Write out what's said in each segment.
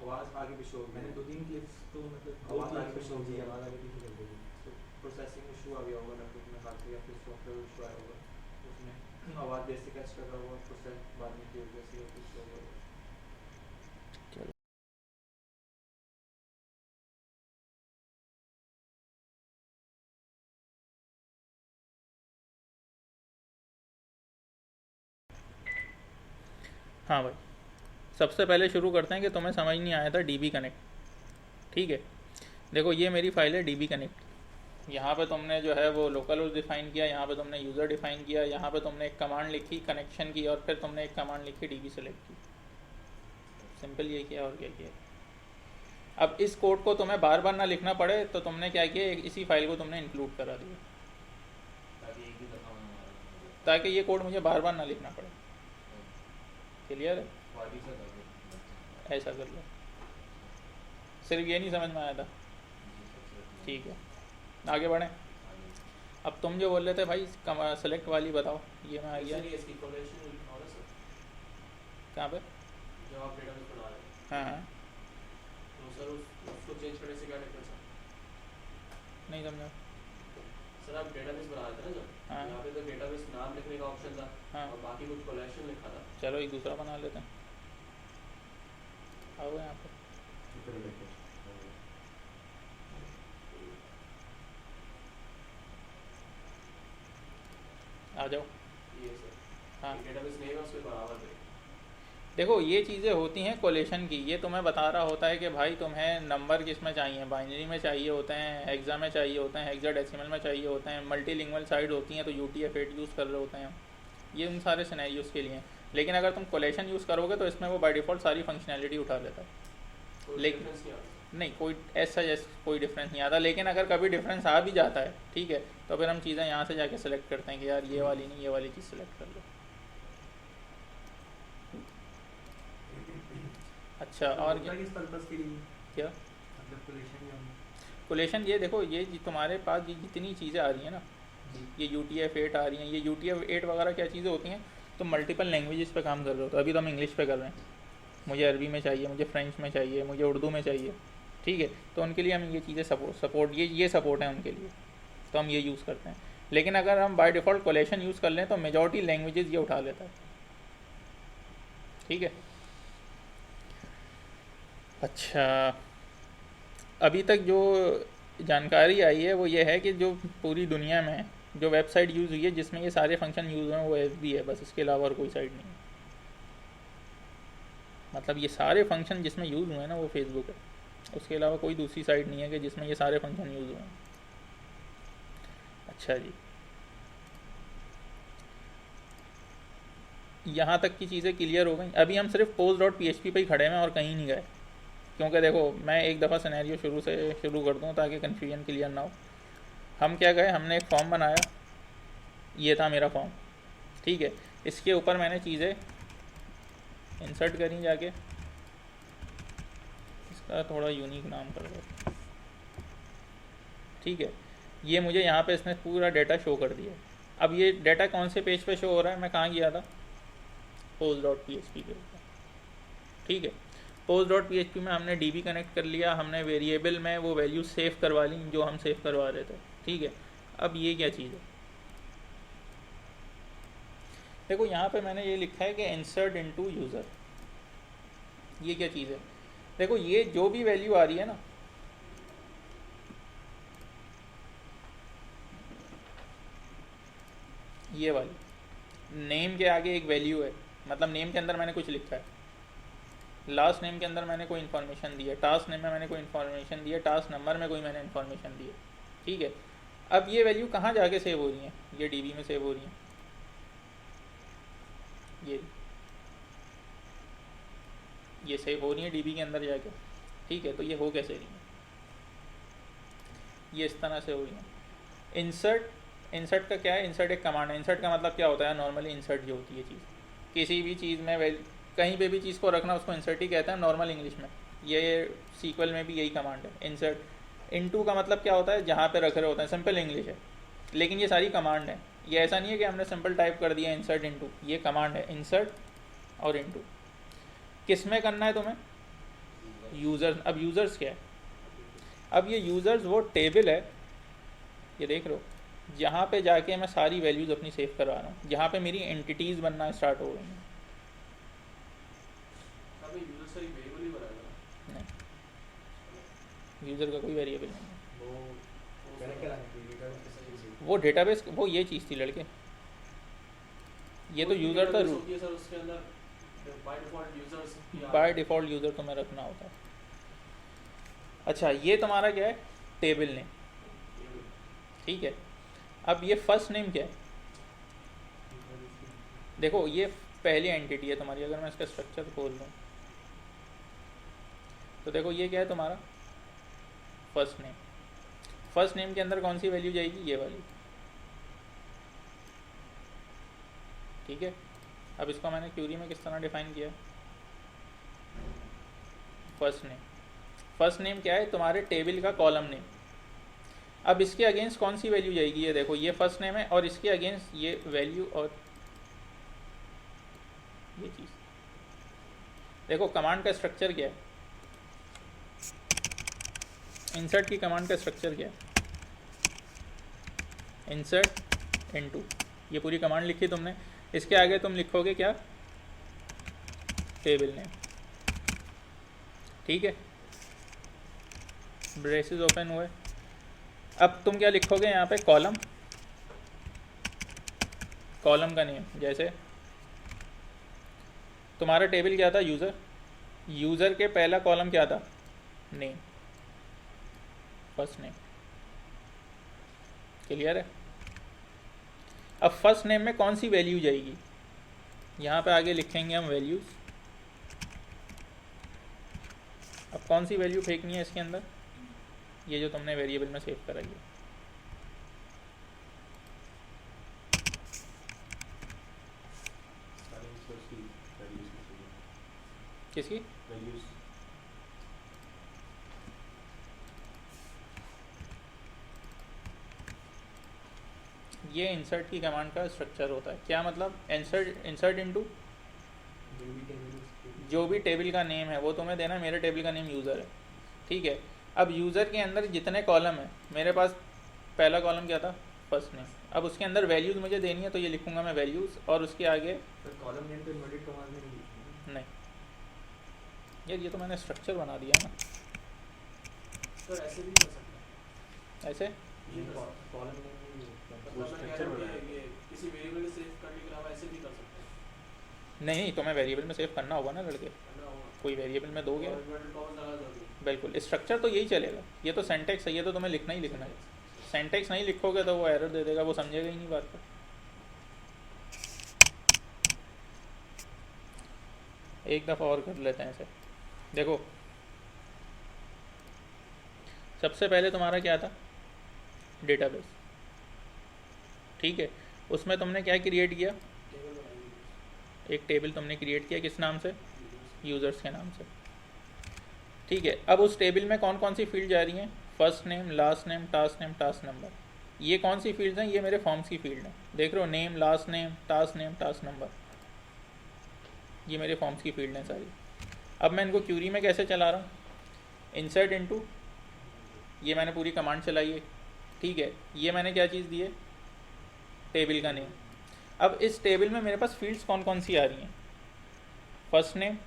आवाज़ आगे पीछे हो गई मैंने है। 2-3 क्लिप्स तो मतलब आवाज़ आगे क्लिप्स पीछे हो में गई जी है, आवाज़ आगे पीछे कर देगी। तो प्रोसेसिंग इशू आ गया होगा नेटवर्क में हाथ से, या फिर सॉफ्टवेयर इशू आया होगा, उसमें आवाज़ जैसे कैच कर रहा होगा, प्रोसेस बाद में की वजह से या कुछ होगा। चलो हाँ भाई, सबसे पहले शुरू करते हैं कि तुम्हें समझ नहीं आया था डीबी कनेक्ट। ठीक है, देखो ये मेरी फाइल है डीबी कनेक्ट। यहाँ पे तुमने जो है वो लोकल होस्ट डिफाइन किया, यहाँ पे तुमने यूज़र डिफाइन किया, यहाँ पे तुमने एक कमांड लिखी कनेक्शन की, और फिर तुमने एक कमांड लिखी डीबी सेलेक्ट की। सिंपल ये किया और क्या किया। अब इस कोड को तुम्हें बार बार ना लिखना पड़े तो तुमने क्या किया, इसी फाइल को तुमने इंक्लूड करा दिया ताकि ये कोड मुझे बार बार ना लिखना पड़े। क्लियर है? ऐसा कर लो। सिर्फ ये नहीं समझ में आया था? ठीक है, आगे बढ़ें। अब तुम जो बोल रहे थे भाई सेलेक्ट वाली बताओ, ये मैं आ गया। इसकी कोलेशन लिखा होगा सर, कहाँ पे? जब आप डेटाबेस बना रहे हैं हाँ हाँ, तो सर उसको चेंज करने से क्या डिफरेंस है? नहीं समझा। सर आप डेटाबेस बना रहे थे ना जब, हाँ यहाँ पे तो डेटाबेस नाम लिखने का ऑप्शन था हाँ, और बाकी कुछ कोलेशन लिखा था। चलो एक दूसरा बना लेते हैं। आओ यहाँ पे, इधर देखो। आ जाओ। ये सर, हाँ डेटाबेस नेम है उसके बराबर है। देखो, ये चीज़ें होती हैं कोलेशन की। ये तुम्हें बता रहा होता है कि भाई तुम्हें नंबर किस में चाहिए, बाइनरी में चाहिए होते हैं, हेक्सा में चाहिए होते हैं, हेक्साडेसिमल में चाहिए होते हैं, मल्टीलिंगुअल साइड होती हैं तो UTF-8 यूज़ कर रहे होते हैं। ये उन सारे सिनेरियोज़ के लिए हैं। लेकिन अगर तुम कोलेशन यूज़ करोगे तो इसमें वो बाय डिफ़ॉल्ट सारी फंक्शनैलिटी उठा लेता है। कोई लेकिन डिफरेंस नहीं आता। नहीं, कोई ऐसा कोई डिफरेंस नहीं आता। लेकिन अगर कभी डिफरेंस आ भी जाता है, ठीक है, तो फिर हम चीज़ें यहाँ से जाके सेलेक्ट करते हैं कि यार ये वाली नहीं, ये वाली चीज़ सेलेक्ट कर लो। अच्छा, और क्या किस पर्पस के लिए क्या मतलब कोलेशन या कोलेशन? ये देखो, ये तुम्हारे पास ये जितनी चीज़ें आ रही हैं ना, जी ये UTF-8 आ रही हैं, ये UTF-8 वगैरह क्या चीज़ें होती हैं, तो मल्टीपल लैंग्वेजेस पे काम कर रहे हो। तो अभी तो हम इंग्लिश पे कर रहे हैं, मुझे अरबी में चाहिए, मुझे फ्रेंच में चाहिए, मुझे उर्दू में चाहिए। ठीक है, तो उनके लिए हम ये चीज़ें सपोर्ट ये सपोर्ट है उनके लिए, तो हम ये यूज़ करते हैं। लेकिन अगर हम बाय डिफ़ॉल्ट कोलेशन यूज़ कर लें तो मेजॉरिटी लैंग्वेजेस ये उठा लेता है। ठीक है, अच्छा, अभी तक जो जानकारी आई है वो ये है कि जो पूरी दुनिया में जो वेबसाइट यूज़ हुई है जिसमें ये सारे फंक्शन यूज़ हुए हैं वो FB है, बस इसके अलावा और कोई साइट नहीं है। मतलब ये सारे फंक्शन जिसमें यूज़ हुए हैं ना वो फेसबुक है, उसके अलावा कोई दूसरी साइट नहीं है कि जिसमें ये सारे फंक्शन यूज़ हुए हैं। अच्छा जी, यहाँ तक की चीज़ें क्लियर हो गई। अभी हम सिर्फ post.php पे ही खड़े हैं और कहीं नहीं गए, क्योंकि देखो मैं एक दफ़ा सिनेरियो शुरू से शुरू कर दूँ ताकि कन्फ्यूजन क्लियर ना हो। हम क्या गए, हमने एक फॉर्म बनाया, ये था मेरा फॉर्म। ठीक है, इसके ऊपर मैंने चीज़ें इंसर्ट करी, जाके इसका थोड़ा यूनिक नाम कर दो। ठीक है, ये मुझे यहाँ पे इसने पूरा डाटा शो कर दिया। अब ये डाटा कौन से पेज पे शो हो रहा है, मैं कहाँ गया था, post.php के ऊपर। ठीक है, post.php में हमने DB कनेक्ट कर लिया, हमने वेरिएबल में वो वैल्यू सेव करवा ली जो हम सेव करवा रहे थे। ठीक है, अब ये क्या चीज़ है, देखो यहाँ पे मैंने ये लिखा है कि इंसर्ट इनटू यूज़र। ये क्या चीज़ है, देखो ये जो भी वैल्यू आ रही है ना, ये वाली नेम के आगे एक वैल्यू है, मतलब नेम के अंदर मैंने कुछ लिखा है, लास्ट नेम के अंदर मैंने कोई इन्फॉर्मेशन दी है, टास्क नेम में मैंने कोई इन्फॉर्मेशन दी है, टास्क नंबर में कोई मैंने इन्फॉर्मेशन दी है। ठीक है, अब ये वैल्यू कहाँ जाके सेव हो रही है, ये DB में सेव हो रही है, ये सेव हो रही है DB के अंदर जाके। ठीक है, तो ये हो कैसे रही है, ये इस तरह से हो रही है। इंसर्ट का क्या है, इंसर्ट एक कमांड है। इंसर्ट का मतलब क्या होता है, नॉर्मली इंसर्ट जो होती है चीज़, किसी भी चीज़ में कहीं पे भी चीज़ को रखना उसको इंसर्ट ही कहते हैं नॉर्मल इंग्लिश में। ये सीक्वल में भी यही कमांड है, इंसर्ट। इनटू का मतलब क्या होता है, जहाँ पे रख रहे होते हैं, सिंपल इंग्लिश है। लेकिन ये सारी कमांड है, ये ऐसा नहीं है कि हमने सिंपल टाइप कर दिया इंसर्ट इनटू, ये कमांड है इंसर्ट और इनटू। किस में करना है तुम्हें, यूज़र्स, अब यूज़र्स क्या है? अब ये यूज़र्स वो टेबल है, ये देख रहे हो, जहाँ पे जाके मैं सारी वैल्यूज़ अपनी सेव करवा रहा हूँ, जहाँ पे मेरी एंटिटीज़ बनना स्टार्ट हो गई हैं। अभी यूजर से वेरिएबल ही बनाएगा। नहीं, यूज़र का कोई वेरिएबल नहीं है, वो कनेक्ट कराने के लिए डेटाबेस के साथ वो डेटाबेस, वो ये चीज़ थी लड़के, ये तो यूज़र था रूट। सर उसके अंदर by default users by default user तुम्हें रखना होता है। अच्छा, ये तुम्हारा क्या है? टेबल नेम, ठीक है। अब ये फर्स्ट नेम क्या है? देखो ये पहली एंटिटी है तुम्हारी, अगर मैं इसका स्ट्रक्चर खोल लूँ तो देखो ये क्या है तुम्हारा? First name. फर्स्ट नेम के अंदर कौन सी वैल्यू जाएगी? ये वाली, ठीक है। अब इसको मैंने क्यूरी में किस तरह डिफाइन किया? First name. फर्स्ट नेम क्या है? तुम्हारे टेबल का कॉलम नेम। अब इसके अगेंस्ट कौन सी वैल्यू जाएगी? ये देखो, ये फर्स्ट नेम है और इसके अगेंस्ट ये वैल्यू और ये चीज़। देखो कमांड का स्ट्रक्चर क्या है? इंसर्ट की कमांड का स्ट्रक्चर क्या है? इंसर्ट इनटू, ये पूरी कमांड लिखी तुमने, इसके आगे तुम लिखोगे क्या? टेबल नेम, ठीक है। ब्रेसेस ओपन हुए, अब तुम क्या लिखोगे यहाँ पे? कॉलम, कॉलम का नेम, जैसे तुम्हारा टेबल क्या था? यूज़र। यूज़र के पहला कॉलम क्या था? Name, first name. क्लियर है? अब फर्स्ट नेम में कौन सी वैल्यू जाएगी? यहाँ पे आगे लिखेंगे हम वैल्यूज़। अब कौन सी वैल्यू फेंकनी है इसके अंदर? ये जो तुमने वेरिएबल में सेव कराई है। सारे रिसोर्स की वैल्यूज में चाहिए। किसकी? वैल्यूज ये इंसर्ट की कमांड का स्ट्रक्चर होता है। क्या मतलब? इंसर्ट इनटू जो भी टेबल जो भी टेबल का नेम है वो तुम्हें देना। मेरे टेबल का नेम यूज़र है, ठीक है। अब यूज़र के अंदर जितने कॉलम है, मेरे पास पहला कॉलम क्या था? First name. अब उसके अंदर वैल्यूज़ मुझे देनी है, तो ये लिखूंगा मैं वैल्यूज़, और उसके आगे सर कॉलम नेम पे इन्वर्टेड कमांड में नहीं लिखना है। नहीं यार, ये तो मैंने स्ट्रक्चर बना दिया ना। सर ऐसे भी कर सकते हैं। ऐसे ये कर सकते हैं। कॉलम नेम नहीं लिखना, वो मतलब मैं कह स्ट्रक्चर रहा हूँ बनाया कि ये किसी वेरिएबल के सेव करने के अलावा ऐसे भी कर सकते हैं। नहीं, तुम्हें वेरिएबल में सेव करना होगा ना लड़के, करना होगा। कोई वेरिएबल में दोगे। और इन्वर्टेड कॉमा ज़्यादा जरूरी है। बिल्कुल, स्ट्रक्चर तो यही चलेगा। ये तो सेंटेक्स है, ये तो तुम्हें लिखना ही लिखना है। सेंटेक्स नहीं लिखोगे तो वो एरर दे देगा, वो समझेगा ही नहीं बात को। एक दफ़ा और कर लेते हैं इसे। देखो सबसे पहले तुम्हारा क्या था? डेटाबेस, ठीक है। उसमें तुमने क्या क्रिएट किया? टेबल बनाएंगे। एक टेबल तुमने क्रिएट किया, किस नाम से? यूज़र्स के नाम से, ठीक है। अब उस टेबल में कौन कौन सी फील्ड जा रही हैं? First name, last name, task number. ये कौन सी फील्ड्स हैं? ये मेरे फॉर्म्स की फील्ड हैं। देख रहे हो, name, last name, task number, ये मेरे फॉर्म्स की फील्ड हैं सारी। अब मैं इनको क्यूरी में कैसे चला रहा हूँ? इंसर्ट इनटू, ये मैंने पूरी कमांड चलाई है, ठीक है। ये मैंने क्या चीज़ दी है? टेबल का नेम। अब इस टेबल में मेरे पास फील्ड्स कौन कौन सी आ रही हैं? फर्स्ट नेम,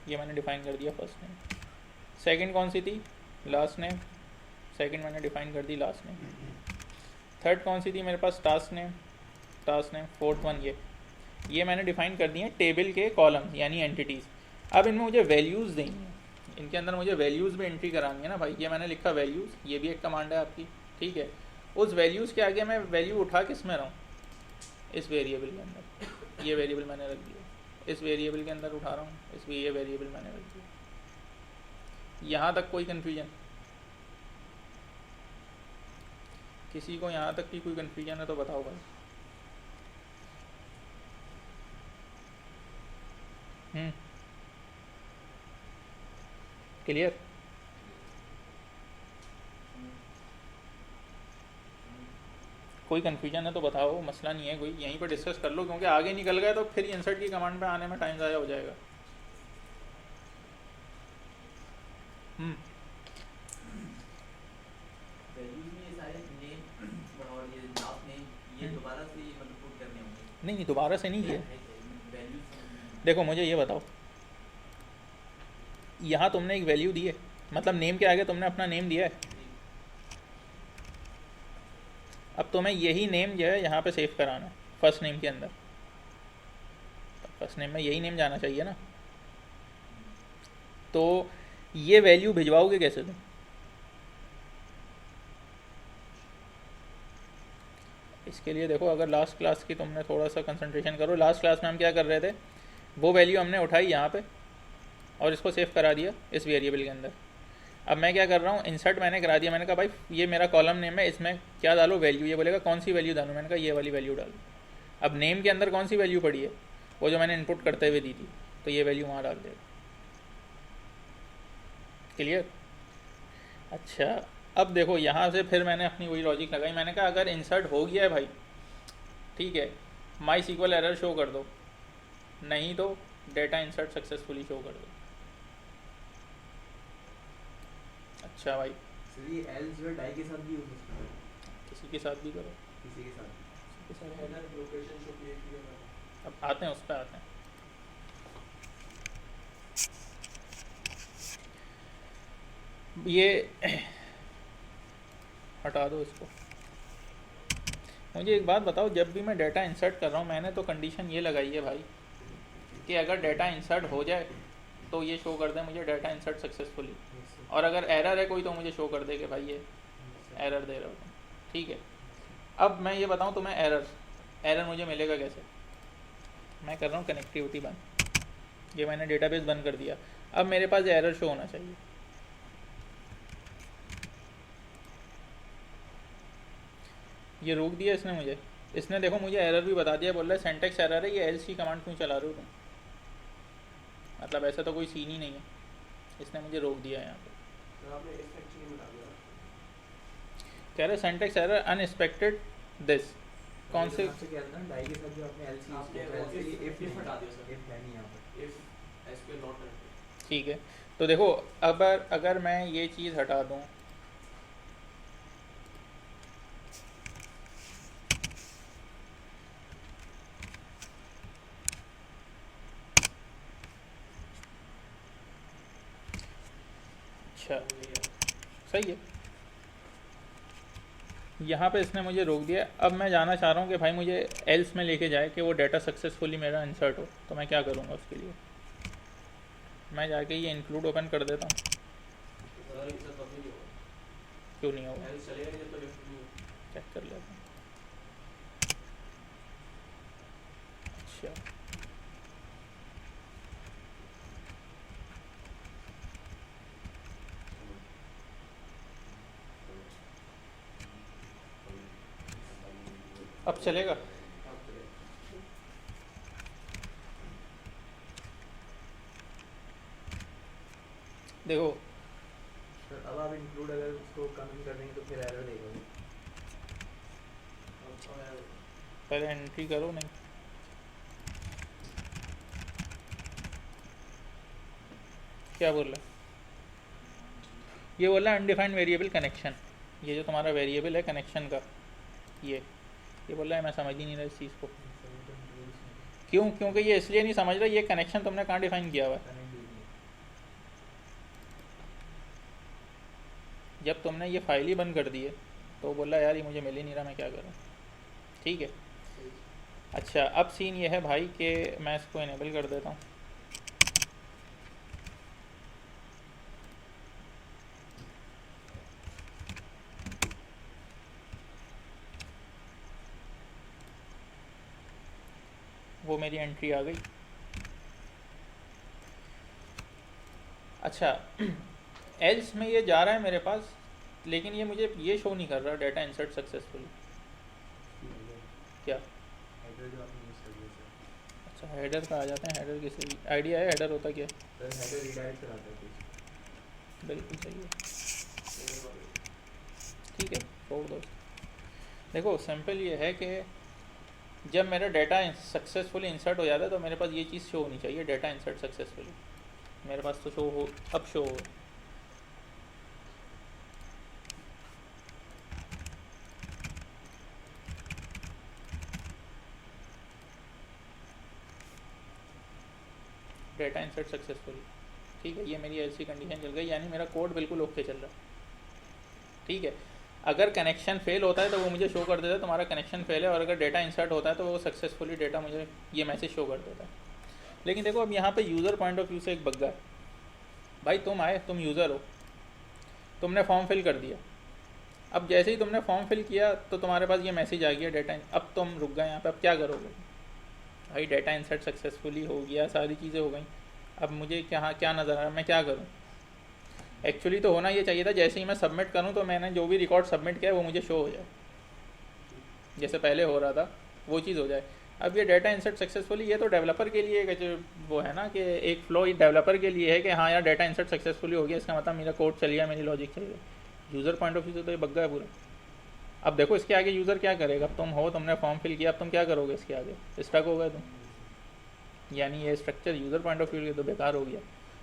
ये मैंने डिफाइन कर दिया फर्स्ट नेम। सेकंड कौन सी थी? लास्ट नेम, सेकंड मैंने डिफाइन कर दी लास्ट नेम। थर्ड कौन सी थी मेरे पास? Task name. फोर्थ वन ये मैंने डिफाइन कर दी है टेबल के कॉलम यानी एंटिटीज़। अब इनमें मुझे वैल्यूज़ देनी है, इनके अंदर मुझे वैल्यूज़ भी एंट्री करानी है ना भाई। ये मैंने लिखा वैल्यूज़, ये भी एक कमांड है आपकी, ठीक है। उस वैल्यूज़ के आगे मैं वैल्यू उठा किस में रहा हूँ? इस वेरिएबल के अंदर। ये वेरिएबल मैंने रख दिया, इस वेरिएबल के अंदर उठा रहा हूँ, इसमें ये वेरिएबल मैंने रख दिया। यहाँ तक कोई कन्फ्यूजन? किसी को यहाँ तक की कोई कन्फ्यूजन है तो बताओ भाई। क्लियर? कोई कन्फ्यूजन है तो बताओ, मसला नहीं है कोई, यहीं पर डिस्कस कर लो, क्योंकि आगे निकल गए तो फिर इंसर्ट की कमांड पे आने में टाइम ज़्यादा हो जाएगा। वैल्यूज में ये सारे नेम और ये लास्ट नेम ये दोबारा से मतलब पुट करने होंगे। नहीं दोबारा से नहीं किए। वैल्यूज देखो मुझे ये बताओ, यहाँ तुमने एक वैल्यू दी है, मतलब नेम के आगे तुमने अपना नेम दिया है। अब तुम्हें यही नेम जो है यहाँ पे सेव कराना है फर्स्ट नेम के अंदर। फर्स्ट नेम में यही नेम जाना चाहिए ना। तो ये वैल्यू भिजवाओगे कैसे तुम? इसके लिए देखो, अगर लास्ट क्लास की तुमने थोड़ा सा कंसंट्रेशन करो, लास्ट क्लास में हम क्या कर रहे थे, वो वैल्यू हमने उठाई यहाँ पे और इसको सेव करा दिया इस वेरिएबल के अंदर। अब मैं क्या कर रहा हूँ, इंसर्ट मैंने करा दिया, मैंने कहा भाई ये मेरा कॉलम नेम है, इसमें क्या डालो, वैल्यू। ये बोलेगा कौन सी वैल्यू डालूँ, मैंने कहा ये वाली वैल्यू डालो। अब नेम के अंदर कौन सी वैल्यू पड़ी है, वो जो मैंने इनपुट करते हुए दी थी, तो ये वैल्यू वहाँ डाल देगा। क्लियर? अच्छा अब देखो यहाँ से फिर मैंने अपनी वही लॉजिक लगाई, मैंने कहा अगर इंसर्ट हो गया है भाई, ठीक है, माई सीक्वल एरर शो कर दो, नहीं तो डेटा इंसर्ट सक्सेसफुली शो कर दो। अच्छा भाई, सर ये एल्स जो डाई के साथ भी यूज हो सकता है, किसी के साथ भी करो, किसी के साथ भी। किसी के साथ भी। एरर लोकेशन शो क्रिएट किया। अब आते हैं उस पर आते हैं। ये हटा दो इसको। मुझे एक बात बताओ, जब भी मैं डाटा इंसर्ट कर रहा हूँ, मैंने तो कंडीशन ये लगाई है भाई कि अगर डाटा इंसर्ट हो जाए तो ये शो कर दे मुझे डाटा इंसर्ट सक्सेसफुली, और अगर एरर है कोई तो मुझे शो कर दे कि भाई ये एरर दे रहा हो। ठीक है, अब मैं ये बताऊँ तुम्हें, एरर मुझे मिलेगा कैसे? मैं कर रहा हूँ कनेक्टिविटी बंद, ये मैंने डेटाबेस बंद कर दिया। अब मेरे पास एरर शो होना चाहिए। ये रोक दिया इसने मुझे, इसने देखो मुझे एरर भी बता दिया, बोल रहा है सिंटैक्स एरर है, ये एल्स की कमांड क्यों चला रहे हो तुम? मतलब ऐसा तो कोई सीन ही नहीं है, इसने मुझे रोक दिया यहाँ पे। तो आपने इस सेक्शन में डाल दिया। कह रहे सिंटैक्स एरर अनएक्सपेक्टेड दिस। कौन से? आपसे क्या था डाई के साथ जो आपने एल्स यूज आपने किया वो था, if हटा दिया सर। इफ है नहीं यहाँ पर। If SQL not run. ठीक है, तो देखो अगर मैं ये चीज़ हटा दूँ, अच्छा सही है, यहाँ पे इसने मुझे रोक दिया। अब मैं जाना चाह रहा हूँ कि भाई मुझे एल्स में लेके जाए कि वो डाटा सक्सेसफुली मेरा इंसर्ट हो, तो मैं क्या करूँगा उसके लिए? मैं जाके ये इंक्लूड ओपन कर देता हूँ। सर इससे तो नहीं होगा। क्यों नहीं होगा? एल्स चलेगा नहीं जब तक लेफ्ट नहीं होगा। चेक कर लेता हूँ। अच्छा अब चलेगा? अब चलेगा। देखो सर अब आप इंक्लूड अगर उसको कमेंट कर देंगे तो फिर एरर देगा वो। अब पहले एंट्री करो। नहीं क्या बोल रहा है? ये बोल रहा है अनडिफाइंड वेरिएबल कनेक्शन। ये जो तुम्हारा वेरिएबल है कनेक्शन का, ये बोल रहा है मैं समझ ही नहीं रहा इस चीज़ को। क्यों? क्योंकि ये इसलिए नहीं समझ रहा, ये कनेक्शन तुमने कहाँ डिफाइन किया हुआ है? जब तुमने ये फाइल ही बंद कर दी है तो बोला यार ये मुझे मिल ही नहीं रहा, मैं क्या करूँ? ठीक है, अच्छा अब सीन ये है भाई कि मैं इसको इनेबल कर देता हूँ। वो मेरी एंट्री आ गई। अच्छा एल्स में ये जा रहा है मेरे पास, लेकिन ये मुझे ये शो नहीं कर रहा डाटा इंसर्ट सक्सेसफुली। क्या? हेडर जो आपने यूज कर दिया सर। अच्छा हेडर पे आ जाते हैं। हेडर किसी आइडिया है हेडर होता क्या है? सर हेडर रीडायरेक्ट कराता है कुछ। बिल्कुल सही है, ठीक है छोड़ दो। देखो सिंपल ये है कि जब मेरा डाटा सक्सेसफुली इंसर्ट हो जाता है तो मेरे पास ये चीज़ शो होनी चाहिए, डाटा इंसर्ट सक्सेसफुली। मेरे पास तो शो हो, अब शो हो। Data insert successfully. ठीक है, ये मेरी ऐसी कंडीशन चल गई, यानी मेरा कोड बिल्कुल ओके चल रहा है। ठीक है, अगर कनेक्शन फेल होता है तो वो मुझे शो कर देता है तुम्हारा कनेक्शन फेल है, और अगर डेटा इंसर्ट होता है तो वो सक्सेसफुली डेटा मुझे ये मैसेज शो कर देता है। लेकिन देखो अब यहाँ पे यूज़र पॉइंट ऑफ व्यू से एक बग्गा है। भाई तुम आए, तुम यूज़र हो, तुमने फॉर्म फिल कर दिया। अब जैसे ही तुमने फॉर्म फिल किया तो तुम्हारे पास ये मैसेज आ गया डेटा, अब तुम रुक गए यहाँ पे, अब क्या करोगे? भाई डेटा इंसर्ट सक्सेसफुली हो गया, सारी चीज़ें हो गई, अब मुझे क्या नज़र आ रहा है, मैं क्या करूँ? एक्चुअली तो होना ये चाहिए था जैसे ही मैं सबमिट करूँ तो मैंने जो भी रिकॉर्ड सबमिट किया है वो मुझे शो हो जाए, जैसे पहले हो रहा था वो चीज़ हो जाए। अब ये डेटा इंसर्ट सक्सेसफुली, ये तो डेवलपर के लिए एक वो है ना कि एक फ्लो डेवलपर के लिए है कि हाँ यार डेटा इंसर्ट सक्सेसफुली हो गया, इसका मतलब मेरा कोड चल गया, मेरी लॉजिक चल गई। यूज़र पॉइंट ऑफ व्यू से तो ये बग्गा है पूरा। अब देखो इसके आगे यूज़र क्या करेगा? अब तुम हो, तुमने फॉर्म फिल किया, अब तुम क्या करोगे? इसके आगे स्टक हो गए तुम, यानी ये structure user point of view के तो बेकार हो गया।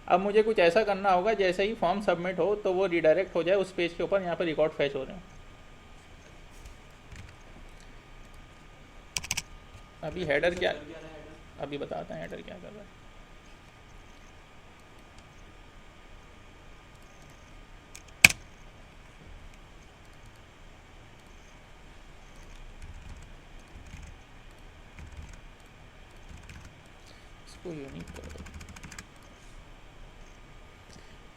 अब मुझे कुछ ऐसा करना होगा जैसे ही फॉर्म सबमिट हो तो वो रिडायरेक्ट हो जाए उस पेज के ऊपर, यहाँ पर रिकॉर्ड फैच हो रहे हैं। अभी हेडर क्या, अभी बताते हैं हेडर क्या कर रहा है। इसको यूनिक कर दो।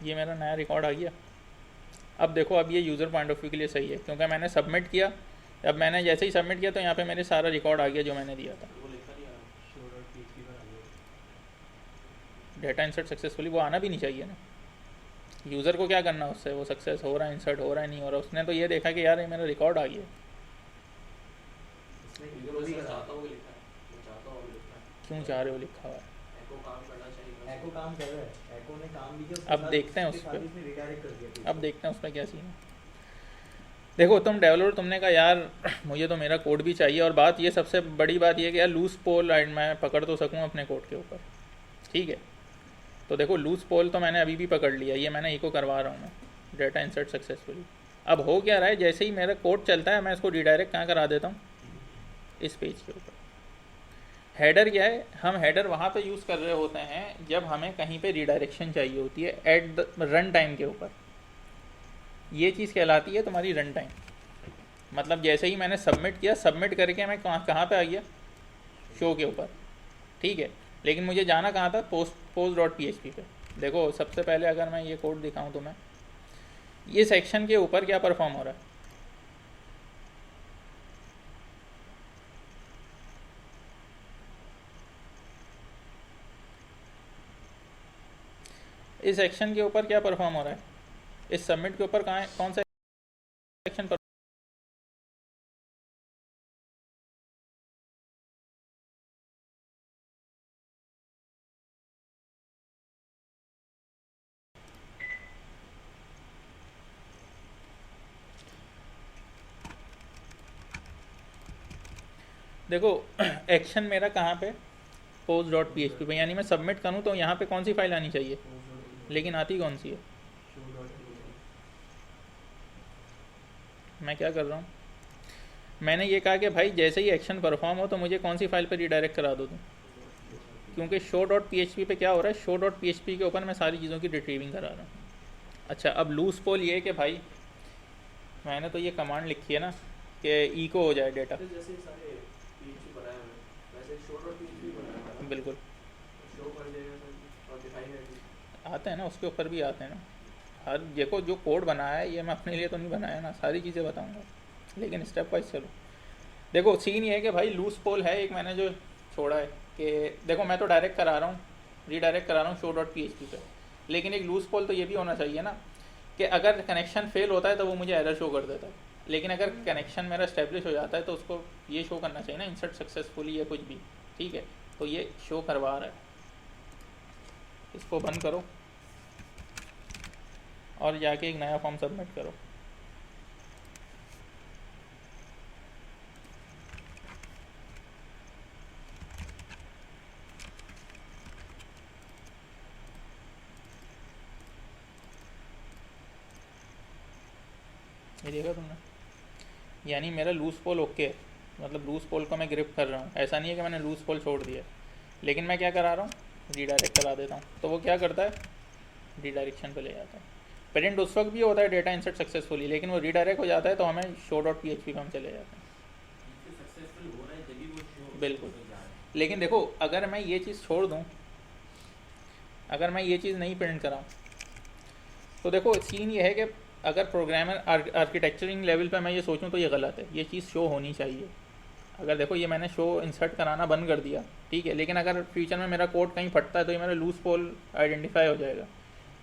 ये मेरा नया रिकॉर्ड आ गया। अब देखो अब ये यूज़र पॉइंट ऑफ व्यू के लिए सही है क्योंकि मैंने सबमिट किया। अब मैंने जैसे ही सबमिट किया तो यहाँ पे मेरे सारा रिकॉर्ड आ गया जो मैंने दिया था। डेटा इंसर्ट सक्सेसफुली, वो आना भी नहीं चाहिए ना। यूज़र को क्या करना उससे, वो सक्सेस हो रहा है, इंसर्ट हो रहा है, नहीं हो रहा। उसने तो ये देखा कि यार ये मेरा रिकॉर्ड आ गया। क्यों चाह रहे हो लिखा हुआ है? एको काम कर रहा है, एको ने काम भी किया। अब देखते हैं उस पर, रिडायरेक्ट कर दिया। अब देखते हैं उस पर क्या सीन है। देखो तुम डेवलपर, तुमने कहा यार मुझे तो मेरा कोड भी चाहिए, और बात ये सबसे बड़ी बात ये है कि यार लूज पोल मैं पकड़ तो सकूँ अपने कोड के ऊपर। ठीक है, तो देखो लूज पोल तो मैंने अभी भी पकड़ लिया, ये मैंने इको करवा रहा हूँ मैं, डेटा इंसर्ट सक्सेसफुली। अब हो क्या रहा है, जैसे ही मेरा कोड चलता है मैं इसको रिडायरेक्ट कहाँ करा देता हूँ? इस पेज के ऊपर। हेडर क्या है, हम हेडर वहाँ पे यूज़ कर रहे होते हैं जब हमें कहीं पे रिडायरेक्शन चाहिए होती है एट द रन टाइम के ऊपर। ये चीज़ कहलाती है तुम्हारी रन टाइम। मतलब जैसे ही मैंने सबमिट किया, सबमिट करके मैं कहाँ पे आ गया? शो के ऊपर। ठीक है, लेकिन मुझे जाना कहाँ था? post.php पे। देखो सबसे पहले अगर मैं ये कोड दिखाऊँ तो मैं ये सेक्शन के ऊपर क्या परफॉर्म हो रहा है? इस सेक्शन के ऊपर क्या परफॉर्म हो रहा है? इस सबमिट के ऊपर कहाँ है, कौन सा सेक्शन पर? देखो एक्शन मेरा कहाँ पे? post.php पे, यानी मैं सबमिट करूँ तो यहाँ पे कौन सी फाइल आनी चाहिए? लेकिन आती कौन सी है? मैं क्या कर रहा हूँ, मैंने ये कहा कि भाई जैसे ही एक्शन परफॉर्म हो तो मुझे कौन सी फाइल पे रिडायरेक्ट करा दो तुम, क्योंकि show.php पे क्या हो रहा है, show.php के ऊपर मैं सारी चीज़ों की रिट्रीविंग करा रहा हूँ। अच्छा, अब लूज पोल ये है कि भाई मैंने तो ये कमांड लिखी है ना कि इको हो जाए डेटा। बिल्कुल आते हैं ना, उसके ऊपर भी आते हैं ना। हर देखो जो कोड बनाया है ये मैं अपने लिए तो नहीं बनाया ना, सारी चीज़ें बताऊंगा, लेकिन स्टेप वाइज चलो। देखो सीन ये है कि भाई लूज पोल है एक मैंने जो छोड़ा है कि देखो मैं तो डायरेक्ट करा रहा हूँ, रीडायरेक्ट करा रहा हूँ show.php पे, लेकिन एक लूज पोल तो ये भी होना चाहिए ना कि अगर कनेक्शन फेल होता है तो वो मुझे एरर शो कर देता है, लेकिन अगर कनेक्शन मेरा स्टेब्लिश हो जाता है तो उसको ये शो करना चाहिए ना, इंसर्ट सक्सेसफुली या कुछ भी। ठीक है, तो ये शो करवा रहा है। इसको बंद करो और जाके एक नया फॉर्म सबमिट करो। ये देखा तुमने, यानी मेरा लूज पोल ओके है, मतलब लूज पोल को मैं ग्रिप कर रहा हूँ। ऐसा नहीं है कि मैंने लूज पोल छोड़ दिया, लेकिन मैं क्या करा रहा हूँ, रीडायरेक्ट करा देता हूँ, तो वो क्या करता है, रीडायरेक्शन पे ले जाता है। पेरेंट उस वक्त भी होता है डेटा इंसर्ट सक्सेसफुली, लेकिन वो रीडायरेक्ट हो जाता है तो हमें show.php पे हम चले जाते हैं। सक्सेसफुल हो रहा है जब भी वो शो बिल्कुल। लेकिन देखो अगर मैं ये चीज़ छोड़ दूँ, अगर मैं ये चीज़ नहीं प्रिंट कराऊँ, तो देखो सीन ये है कि अगर प्रोग्रामर आर्किटेक्चरिंग लेवल पे मैं ये सोचूं तो ये गलत है, ये चीज़ शो होनी चाहिए। अगर देखो ये मैंने शो इंसर्ट कराना बंद कर दिया, ठीक है, लेकिन अगर फ्यूचर में मेरा कोड कहीं फटता है तो ये मेरा लूज पोल आइडेंटिफाई हो जाएगा।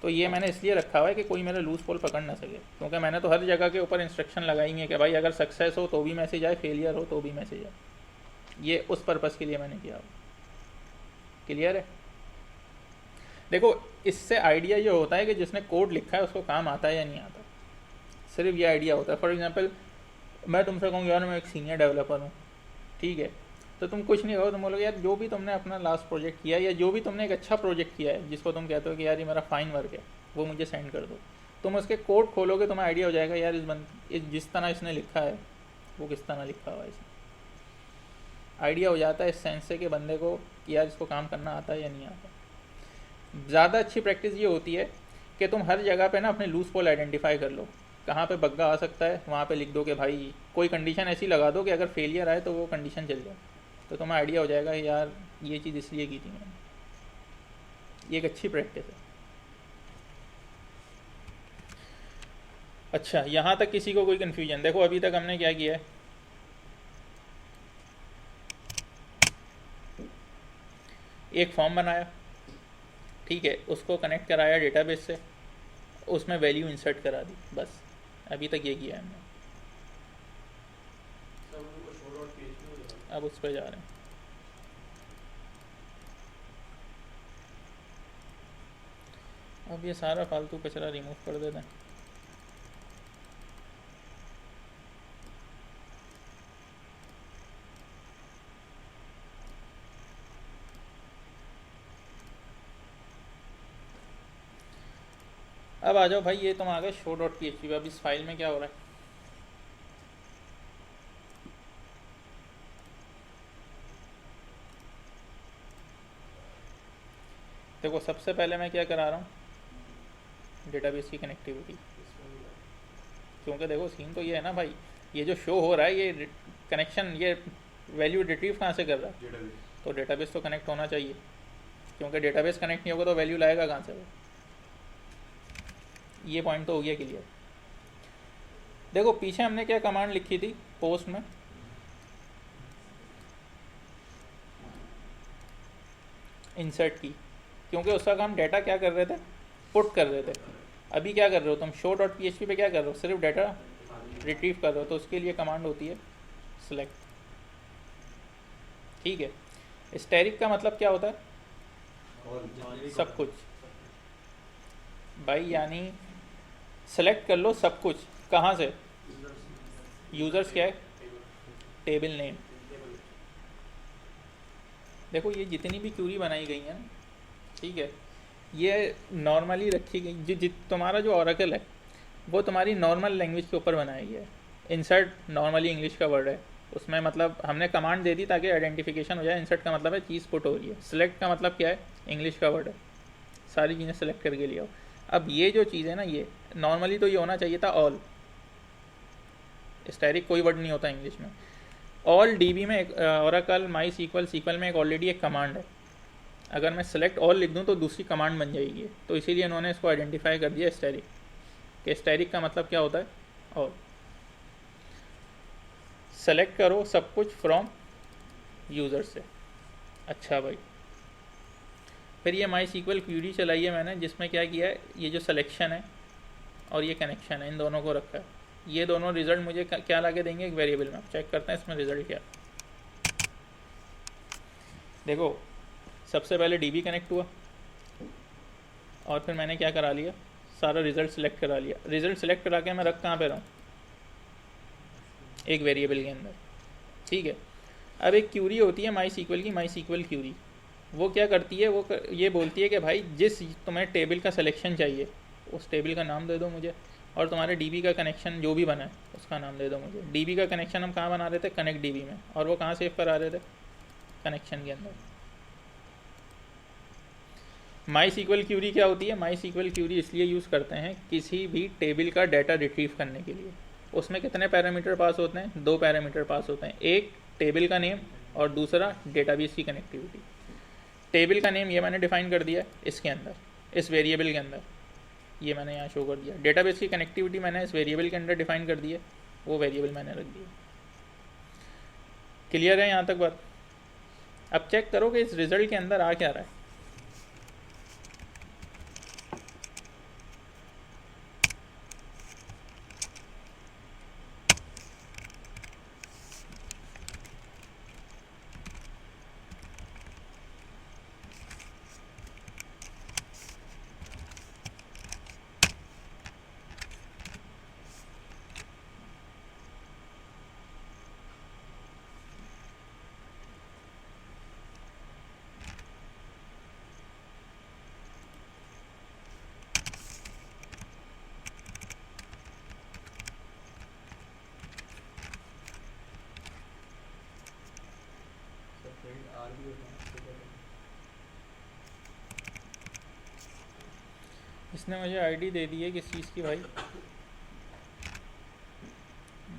तो ये मैंने इसलिए रखा हुआ है कि कोई मेरा लूज पोल पकड़ ना सके, क्योंकि मैंने तो हर जगह के ऊपर इंस्ट्रक्शन लगाई हुई है कि भाई अगर सक्सेस हो तो भी मैसेज आए, फेलियर हो तो भी मैसेज आए। ये उस पर्पज़ के लिए मैंने किया। क्लियर है? देखो इससे आइडिया ये होता है कि जिसने कोड लिखा है उसको काम आता है या नहीं आता, सिर्फ ये आइडिया होता है। फॉर एग्जांपल मैं तुमसे कहूँ यार मैं एक सीनियर डेवलपर हूँ, ठीक है, तो तुम कुछ नहीं कहो, तुम बोलोगे यार जो भी तुमने अपना लास्ट प्रोजेक्ट किया है या जो भी तुमने एक अच्छा प्रोजेक्ट किया है जिसको तुम कहते हो कि यार ये मेरा फाइन वर्क है, वो मुझे सेंड कर दो। तुम उसके कोड खोलोगे, तुम्हें आइडिया हो जाएगा यार इस जिस तरह इसने लिखा है वो किस तरह लिखा हुआ है। इसमें आइडिया हो जाता है इस सेंस से कि बंदे को कि यार इसको काम करना आता है या नहीं आता। ज़्यादा अच्छी प्रैक्टिस ये होती है कि तुम हर जगह पे ना अपने लूज पोल आइडेंटिफाई कर लो, कहाँ पे बग्गा आ सकता है वहाँ पे लिख दो कि भाई कोई कंडीशन ऐसी लगा दो कि अगर फेलियर आए तो वो कंडीशन चल जाए, तो तुम्हें आइडिया हो जाएगा कि यार ये चीज़ इसलिए की थी मैंने। ये एक अच्छी प्रैक्टिस है। अच्छा, यहाँ तक किसी को कोई कन्फ्यूजन? देखो अभी तक हमने क्या किया है, एक फॉर्म बनाया, ठीक है, उसको कनेक्ट कराया डेटाबेस से, उसमें वैल्यू इंसर्ट करा दी, बस अभी तक ये किया है हमने। अब उस पर जा रहे हैं। अब ये सारा फालतू कचरा रिमूव कर देते हैं। अब आ जाओ भाई, ये तुम आ गए show.php। अब इस फाइल में क्या हो रहा है, देखो सबसे पहले मैं क्या करा रहा हूँ, डेटाबेस की कनेक्टिविटी। क्योंकि देखो सीन तो ये है ना भाई, ये जो शो हो रहा है ये कनेक्शन, ये वैल्यू रिट्रीव कहाँ से कर रहा है, तो डेटाबेस तो कनेक्ट होना चाहिए, क्योंकि डेटाबेस कनेक्ट नहीं होगा तो वैल्यू लाएगा कहाँ से वो। ये पॉइंट तो हो गया क्लियर। देखो पीछे हमने क्या कमांड लिखी थी पोस्ट में, इंसर्ट की, क्योंकि उसका काम डाटा क्या कर रहे थे, पुट कर रहे थे। अभी क्या कर रहे हो तुम, show.php पे क्या कर रहे हो, सिर्फ डाटा रिट्रीव कर रहे हो, तो उसके लिए कमांड होती है सेलेक्ट, ठीक है। स्टैटिक का मतलब क्या होता है, सब कुछ भाई, यानी सेलेक्ट कर लो सब कुछ। कहाँ से, यूजर्स क्या है, टेबल नेम। देखो ये जितनी भी क्यूरी बनाई गई है, ठीक है, ये नॉर्मली रखी गई, तुम्हारा जो ओरेकल है वो तुम्हारी नॉर्मल लैंग्वेज के ऊपर बनाई गई है। इंसर्ट नॉर्मली इंग्लिश का वर्ड है, उसमें मतलब हमने कमांड दे दी ताकि आइडेंटिफिकेशन हो जाए। इंसर्ट का मतलब है चीज़ पुट हो रही है, सेलेक्ट का मतलब क्या है, इंग्लिश का वर्ड है, सारी चीज़ें सेलेक्ट करके लिया हो। अब ये जो चीज़ है ना, ये नॉर्मली तो ये होना चाहिए था ऑल, स्टैटिक कोई वर्ड नहीं होता इंग्लिश में। ऑल डीबी में एक ओरेकल माई सीक्वल में एक ऑलरेडी एक कमांड है, अगर मैं सेलेक्ट ऑल लिख दूं तो दूसरी कमांड बन जाएगी, तो इसीलिए इन्होंने इसको आइडेंटिफाई कर दिया स्टैटिक, कि स्टैटिक का मतलब क्या होता है, ऑल। सेलेक्ट करो सब कुछ फ्रॉम यूज़र से। अच्छा भाई, फिर ये माई सीक्वल क्यूरी चलाई है मैंने, जिसमें क्या किया है, ये जो सिलेक्शन है और ये कनेक्शन है, इन दोनों को रखा है। ये दोनों रिजल्ट मुझे क्या ला के देंगे, एक वेरिएबल में। चेक करते हैं इसमें रिजल्ट क्या। देखो सबसे पहले डीबी कनेक्ट हुआ और फिर मैंने क्या करा लिया, सारा रिजल्ट सेलेक्ट करा लिया। रिजल्ट सेलेक्ट करा के मैं रख कहाँ पे रहा हूँ, एक वेरिएबल के अंदर, ठीक है। अब एक क्यूरी होती है माई सीक्वल की, माई सीक्वल क्यूरी, वो क्या करती है, वो ये बोलती है कि भाई जिस तुम्हें टेबल का सिलेक्शन चाहिए उस टेबल का नाम दे दो मुझे, और तुम्हारे डीबी का कनेक्शन जो भी बना है उसका नाम दे दो मुझे। डीबी का कनेक्शन हम कहाँ बना रहे थे, कनेक्ट डीबी में, और वो कहाँ सेव करा रहे थे, कनेक्शन के अंदर। माई सीक्वल क्यूरी क्या होती है? माई सीक्वल क्यूरी इसलिए यूज़ करते हैं किसी भी टेबल का डाटा रिट्रीव करने के लिए। उसमें कितने पैरामीटर पास होते हैं? 2 पैरामीटर पास होते हैं, एक टेबल का नेम और दूसरा डेटाबेस की कनेक्टिविटी। टेबल का नेम ये मैंने डिफाइन कर दिया इसके अंदर, इस वेरिएबल के अंदर, ये मैंने यहाँ शो कर दिया। डेटाबेस की कनेक्टिविटी मैंने इस वेरिएबल के अंदर डिफाइन कर दी है, वो वेरिएबल मैंने रख दिया। क्लियर है यहाँ तक बात? अब चेक करो कि इस रिजल्ट के अंदर आ क्या रहा है। फील्ड आर भी होता है उसके बाद। इसने मुझे आईडी दे दी है किस चीज़ की भाई?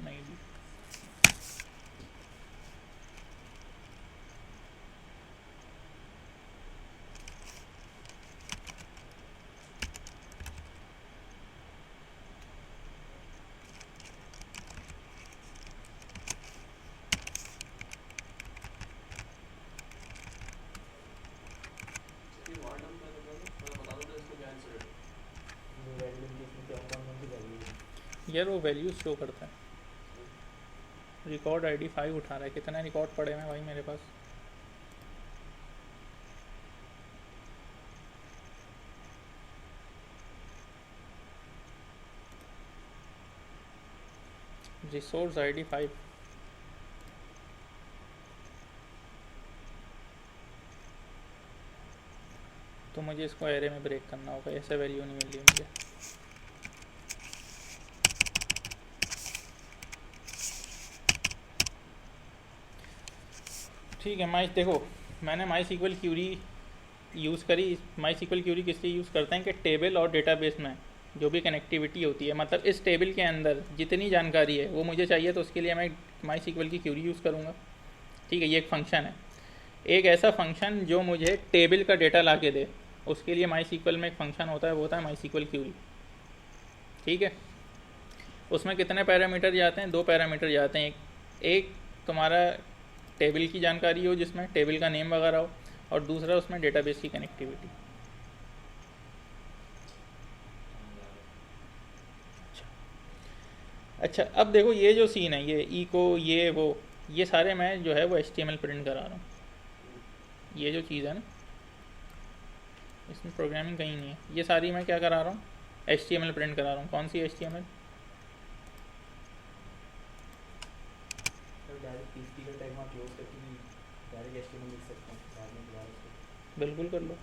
नहीं दी। वो वैल्यू इसमें क्या कौन सी वैल्यू है? यार वो वैल्यूज शो करता है। रिकॉर्ड आईडी 5 उठा रहा है, कितने रिकॉर्ड पड़े हैं भाई मेरे पास? Resource ID 5। तो मुझे इसको एरे में ब्रेक करना होगा, ऐसे वैल्यू नहीं मिल रही मुझे। ठीक है, देखो मैंने माई सीक्वल क्यूरी यूज़ करी। माई सीक्वल क्यूरी किस लिए यूज़ करते हैं कि टेबल और डेटाबेस में जो भी कनेक्टिविटी होती है, मतलब इस टेबल के अंदर जितनी जानकारी है वो मुझे चाहिए, तो उसके लिए मैं माई सीक्वल की क्यूरी यूज़ करूँगा। ठीक है, ये एक फंक्शन है, एक ऐसा फंक्शन जो मुझे टेबल का डेटा ला के दे, उसके लिए माई सीक्वल में एक फंक्शन होता है, वो होता है माई सीक्वल क्यूरी। ठीक है, उसमें कितने पैरामीटर जाते हैं? 2 पैरामीटर जाते हैं। एक तुम्हारा टेबल की जानकारी हो जिसमें टेबल का नेम वगैरह हो, और दूसरा उसमें डेटाबेस की कनेक्टिविटी। अच्छा, अब देखो ये जो सीन है, ये इको, ये वो, ये सारे मैं जो है वो HTML प्रिंट करा रहा हूँ। ये जो चीज़ है ना, इसमें प्रोग्रामिंग कहीं नहीं है, ये सारी मैं क्या करा रहा हूँ? HTML प्रिंट करा रहा हूँ। कौन सी HTML? डायरेक्ट पीएचपी का टैग वहाँ क्लोज करके भी डायरेक्ट एचटीएमएल लिख सकते हैं बाद में दोबारा उसको। बिल्कुल कर लो,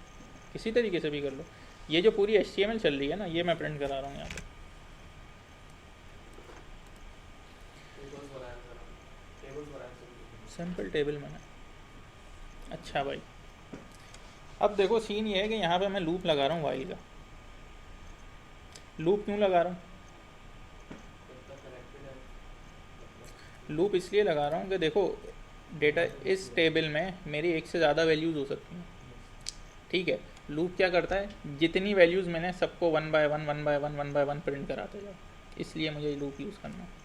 किसी तरीके से भी कर लो। ये जो पूरी HTML चल रही है ना, ये मैं प्रिंट करा रहा हूँ यहाँ पे। सिंपल टेबल में। अच्छा भाई, अब देखो सीन ये है कि यहाँ पे मैं लूप लगा रहा हूँ वाइल का। लूप क्यों लगा रहा हूँ? लूप इसलिए लगा रहा हूँ कि देखो डेटा इस टेबल में मेरी एक से ज़्यादा वैल्यूज़ हो सकती हैं। ठीक है, लूप क्या करता है? जितनी वैल्यूज़ मैंने सबको 1 बाय 1 1 बाय 1 1 बाय 1 प्रिंट कराते जाओ, इसलिए मुझे लूप यूज़ करना है।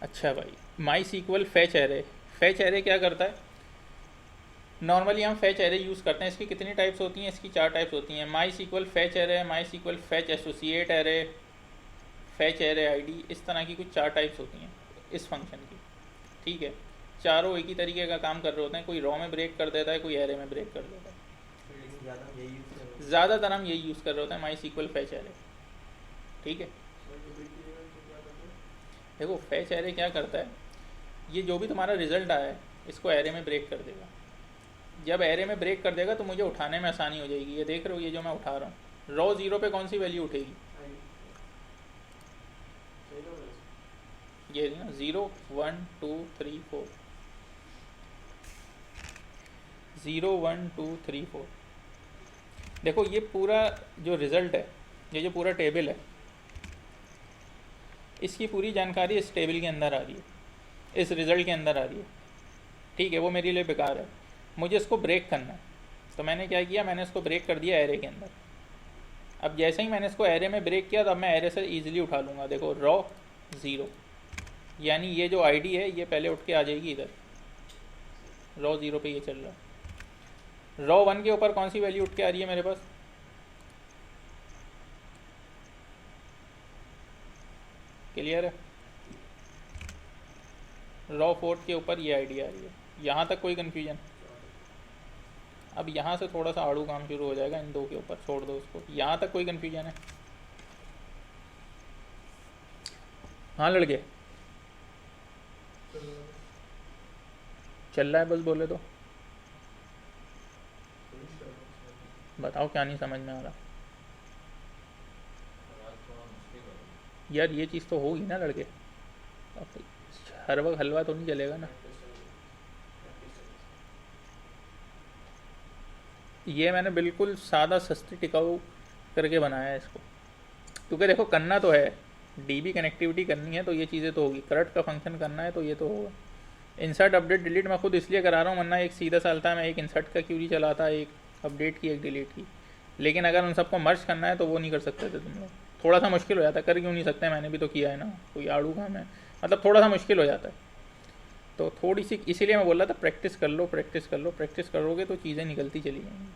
अच्छा भाई, MySQL fetch array. Fetch array क्या करता है? नॉर्मली हम फैच एरे यूज़ करते हैं। इसकी कितनी टाइप्स होती हैं? इसकी 4 टाइप्स होती हैं। MySQL fetch array, MySQL fetch associate array, fetch array ID, इस तरह की कुछ 4 टाइप्स होती हैं इस फंक्शन की। ठीक है, चारों एक ही तरीके का काम कर रहे होते हैं। कोई रॉ में ब्रेक कर देता है, कोई एरे में ब्रेक कर देता है। ज़्यादातर हम यही यूज़ कर रहे होते हैं, माई सीक्वल फैच एरे। ठीक है, देखो फैच एरे क्या करता है, ये जो भी तुम्हारा रिजल्ट आया है इसको एरे में ब्रेक कर देगा। जब एरे में ब्रेक कर देगा तो मुझे उठाने में आसानी हो जाएगी। ये देख रहे हो, ये जो मैं उठा रहा हूँ, रॉ 0 पे कौन सी वैल्यू उठेगी? ये ना 0 1 2 3 4। 0 1 2 3 4। देखो ये पूरा जो रिज़ल्ट है, ये जो पूरा टेबल है, इसकी पूरी जानकारी इस टेबल के अंदर आ रही है, इस रिज़ल्ट के अंदर आ रही है। ठीक है, वो मेरे लिए बेकार है, मुझे इसको ब्रेक करना है। तो मैंने क्या किया, मैंने इसको ब्रेक कर दिया एरे के अंदर। अब जैसे ही मैंने इसको एरे में ब्रेक किया तो अब मैं एरे से ईजिली उठा लूँगा। देखो रॉ 0, यानी ये जो आईडी है ये पहले उठ के आ जाएगी इधर, रॉ 0 पे ये चल रहा है। रॉ 1 के ऊपर कौन सी वैल्यू उठ के आ रही है मेरे पास, क्लियर है? रॉ 4 के ऊपर ये आईडी आ रही है। यहाँ तक कोई कन्फ्यूजन? अब यहाँ से थोड़ा सा आड़ू काम शुरू हो जाएगा इन दो के ऊपर, छोड़ दो उसको। यहाँ तक कोई कन्फ्यूजन है? हाँ लड़के, चल रहा है, बस बोले तो बताओ क्या नहीं समझ में आ रहा। यार ये चीज़ तो होगी ना लड़के, अब हर वक्त हलवा तो नहीं चलेगा ना। ये मैंने बिल्कुल सादा सस्ती टिकाऊ करके बनाया है इसको, क्योंकि देखो करना तो है, डीबी कनेक्टिविटी करनी है तो ये चीज़ें तो होगी, करंट का फंक्शन करना है तो ये तो होगा। इंसर्ट अपडेट डिलीट मैं खुद इसलिए करा रहा हूँ, वरना एक सीधा सालता है मैं एक इंसर्ट का क्यूरी चलाता, एक अपडेट की एक डिलीट की। लेकिन अगर उन सबको मर्ज करना है तो वो नहीं कर सकते थे तुम लोग, थोड़ा सा मुश्किल हो जाता है। कर क्यों नहीं सकते, मैंने भी तो किया है ना, कोई आड़ू काम है, मतलब थोड़ा सा मुश्किल हो जाता है। तो थोड़ी सी इसीलिए मैं बोल रहा था प्रैक्टिस कर लो, प्रैक्टिस कर लो, प्रैक्टिस करोगे तो चीज़ें निकलती चली जाएंगी।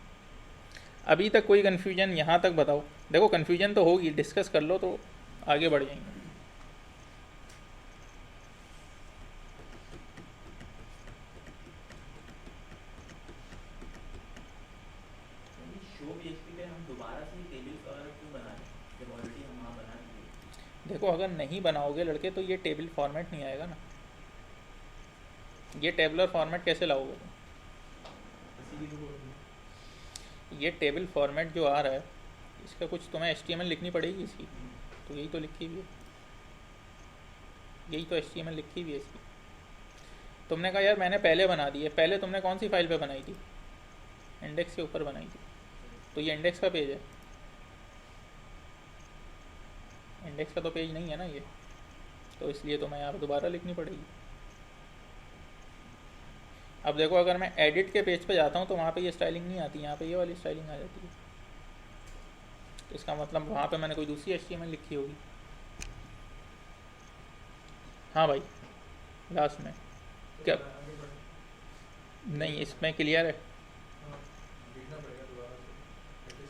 अभी तक कोई कन्फ्यूजन यहाँ तक बताओ? देखो कन्फ्यूजन तो होगी, डिस्कस कर लो तो आगे बढ़ जाएंगे। शो PHP पे हम दोबारा से टेबल्स वगैरह क्यों बना रहे हैं जब ऑलरेडी हम वहाँ बना दिए? देखो अगर नहीं बनाओगे लड़के तो ये टेबल फॉर्मेट नहीं आएगा ना। ये टेबलर फॉर्मेट कैसे लाओगे तुम? इसीलिए तो बोल रहा हूँ। ये टेबल फॉर्मेट जो आ रहा है इसका कुछ तुम्हें HTML लिखनी पड़ेगी इसकी, तो यही तो लिखी हुई है, यही तो HTML लिखी हुई है इसकी। तुमने कहा यार मैंने पहले बना दी है, पहले तुमने कौन सी फाइल पे बनाई थी? इंडेक्स के ऊपर बनाई थी, तो ये इंडेक्स का पेज है, इंडेक्स का तो पेज नहीं है ना ये, तो इसलिए तो मैं यहाँ पर दोबारा लिखनी पड़ेगी। अब देखो अगर मैं एडिट के पेज पे जाता हूँ तो वहाँ पे ये स्टाइलिंग नहीं आती, यहाँ पे ये वाली स्टाइलिंग आ जाती है। तो इसका मतलब वहाँ पे मैंने कोई दूसरी HTML लिखी होगी। हाँ भाई लास्ट में क्या? नहीं इसमें क्लियर है,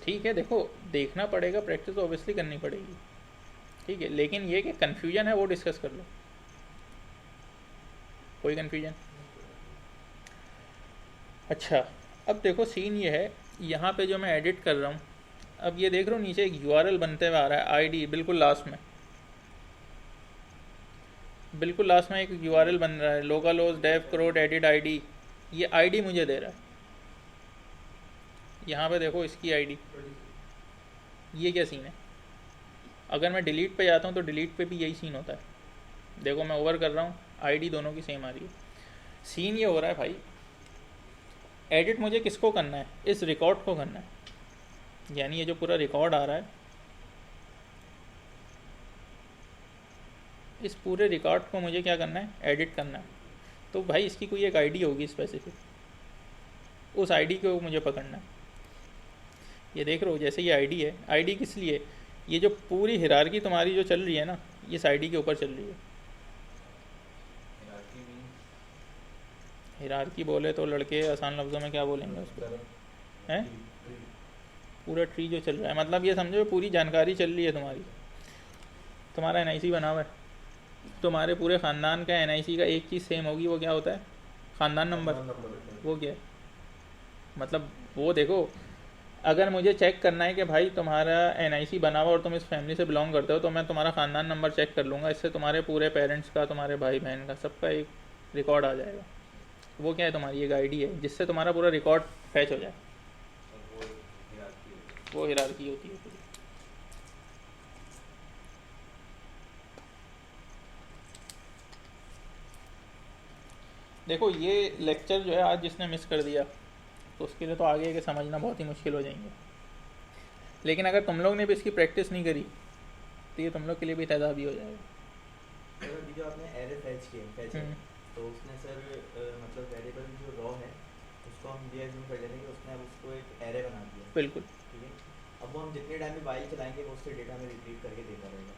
ठीक है। देखो देखना पड़ेगा, प्रैक्टिस तो ऑब्वियसली करनी पड़ेगी, ठीक है। लेकिन ये कि कन्फ्यूजन है वो डिस्कस कर लो। कोई कन्फ्यूजन? अच्छा अब देखो सीन ये है, यहाँ पे जो मैं एडिट कर रहा हूँ, अब ये देख रहे हो नीचे एक URL बनते हुए आ रहा है, आईडी बिल्कुल लास्ट में, बिल्कुल लास्ट में एक URL बन रहा है, लोकलहोस्ट डेव क्रोड एडिट आईडी। ये आईडी मुझे दे रहा है, यहाँ पे देखो इसकी आईडी। ये क्या सीन है? अगर मैं डिलीट पे जाता हूँ तो डिलीट पे भी यही सीन होता है। देखो मैं ओवर कर रहा हूँ, आईडी दोनों की सेम आ रही है। सीन ये हो रहा है भाई, एडिट मुझे किसको करना है? इस रिकॉर्ड को करना है, यानी ये जो पूरा रिकॉर्ड आ रहा है, इस पूरे रिकॉर्ड को मुझे क्या करना है? एडिट करना है। तो भाई इसकी कोई एक आईडी होगी स्पेसिफिक, उस आईडी को मुझे पकड़ना है। ये देख रहे हो जैसे ये आईडी है, आईडी किस लिए? ये जो पूरी हिरार्की तुम्हारी जो चल रही है ना, ये इस आईडी के ऊपर चल रही है। हिरार्की बोले तो लड़के आसान लफ्ज़ों में क्या बोलेंगे उसको? हैं? पूरा ट्री जो चल रहा है, मतलब ये समझो पूरी जानकारी चल रही है तुम्हारी। तुम्हारा NIC बना हुआ है, तुम्हारे पूरे ख़ानदान का NIC का एक चीज़ सेम होगी, वो क्या होता है? ख़ानदान नंबर। वो क्या है? मतलब वो देखो, अगर मुझे चेक करना है कि भाई तुम्हारा NIC बना हुआ और तुम इस फैमिली से बिलोंग करते हो, तो मैं तुम्हारा ख़ानदान नंबर चेक कर लूँगा, इससे तुम्हारे पूरे पेरेंट्स का, तुम्हारे भाई बहन का, सबका एक रिकॉर्ड आ जाएगा। वो क्या है? तुम्हारी एक आईडी है जिससे तुम्हारा पूरा रिकॉर्ड फैच हो जाए। वो हिरार्की होती है पूरी। देखो ये लेक्चर जो है आज जिसने मिस कर दिया, तो उसके लिए तो आगे के समझना बहुत ही मुश्किल हो जाएंगे। लेकिन अगर तुम लोग ने भी इसकी प्रैक्टिस नहीं करी तो ये तुम लोग के लिए भी तेजाबी हो जाएगा। सर अभी जो आपने एरे फैच किए फैच है, हम्म, तो उसने सर मतलब वेरिएबल जो रॉ है उसको हम ये एज्यूम कर लेते हैं कि उसने अब उसको एक एरे बना दिया, बिल्कुल। ठीक है। अब वो हम जितने टाइम में वाइल चलाएंगे वो उससे डेटा में रिट्रीव करके देता रहेगा।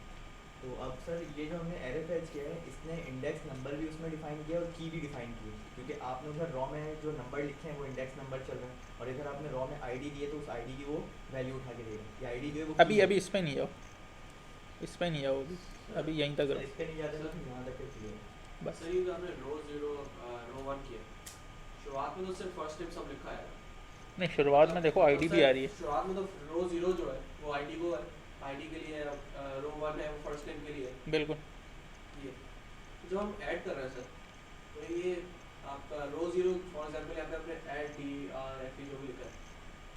तो अब सर ये जो हमने एरे फैच किया है इसने इंडेक्स नंबर भी उसमें डिफाइन किया और की भी डिफाइन की है, क्योंकि आपने उधर रॉ में जो नंबर लिखे हैं वो इंडेक्स नंबर चल रहे हैं और इधर आपने रॉ में आईडी दी है तो उस आईडी की वो वैल्यू उठा के देगा। ये आईडी जो है वो अभी key अभी है। इस पर नहीं जाओ, इस पर नहीं जाओ, अभी यहीं तक सर रहो इस पे नहीं जाते ना, यहाँ तक क्लियर है। बस। सर ये जो हमने रो 0 रो 1 किया, शुरुआत में तो सिर्फ फर्स्ट नेम सब लिखा है। नहीं, शुरुआत में देखो आईडी भी आ रही है। शुरुआत में तो रो 0 जो है वो आईडी को आईडी के लिए है, रो 1 है वो फर्स्ट नेम के लिए है। बिल्कुल। ये जो हम ऐड कर रहे हैं सर, तो ये आपका रो 0 फॉर एग्जांपल यहाँ पे आपने ऐड डी आर एफ जो भी लिखा है,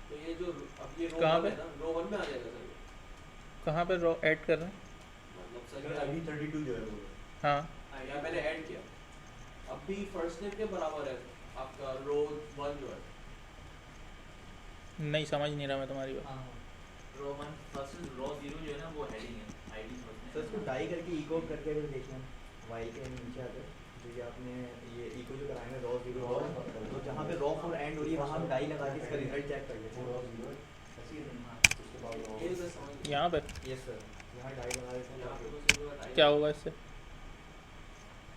तो ये जो अब ये रो कहाँ 1 पे? है ना, रो 1 में आ जाएगा सर ये। कहाँ पे रॉ ऐड कर रहे हैं? मतलब सर सर ये आईडी 32 जो है वो हाँ, यहाँ मैंने ऐड किया, अब भी फर्स्ट नेम के बराबर है आपका रो 1 जो है। नहीं समझ नहीं रहा मैं तुम्हारी बात। हाँ रो 1 फर्स्ट रो 0 जो है ना वो हेडिंग है, आईडी सर इसको डाई करके इको करके अगर देखें वाई के नीचे आकर, तो ये आपने ये इको जो कराएंगे रॉ 0 रॉ, तो जहाँ पे रॉ 4 एंड हो रही है वहाँ हम डाई लगा के इसका रिजल्ट चेक कर लेते हैं। ये सर समझ यहाँ पे यस सर, यहाँ डाई लगा देते यहाँ पे हैं। तो सिर्फ टाइप क्या होगा इससे?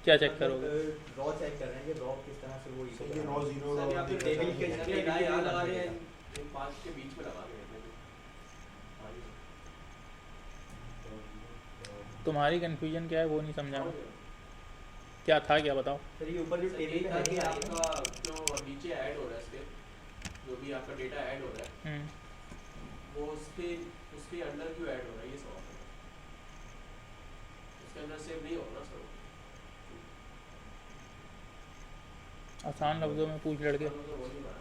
क्या चेक करोगे? रॉ चेक कर रहे हैं कि रॉ किस तरह से वो इको ये रॉ 0 सर यहाँ पे टेबल के सर ये डाई यहाँ लगा रहे हैं, इन 5 के बीच में लगा रहे हैं। तुम्हारी कंफ्यूजन क्या है वो नहीं समझा मैं। क्या था, क्या बताओ? सर ये ऊपर जो सर ये टेबल था का कि हेडिंग आ रही है ना, आपका जो नीचे ऐड हो रहा है इसके, जो भी आपका डेटा ऐड हो रहा है वो उसके उसके अंडर क्यों ऐड हो रहा है, ये सवाल है। उसके अंदर सेव नहीं होगा सर। आसान लफ्जों में पूछ लड़के। तो वो नहीं बना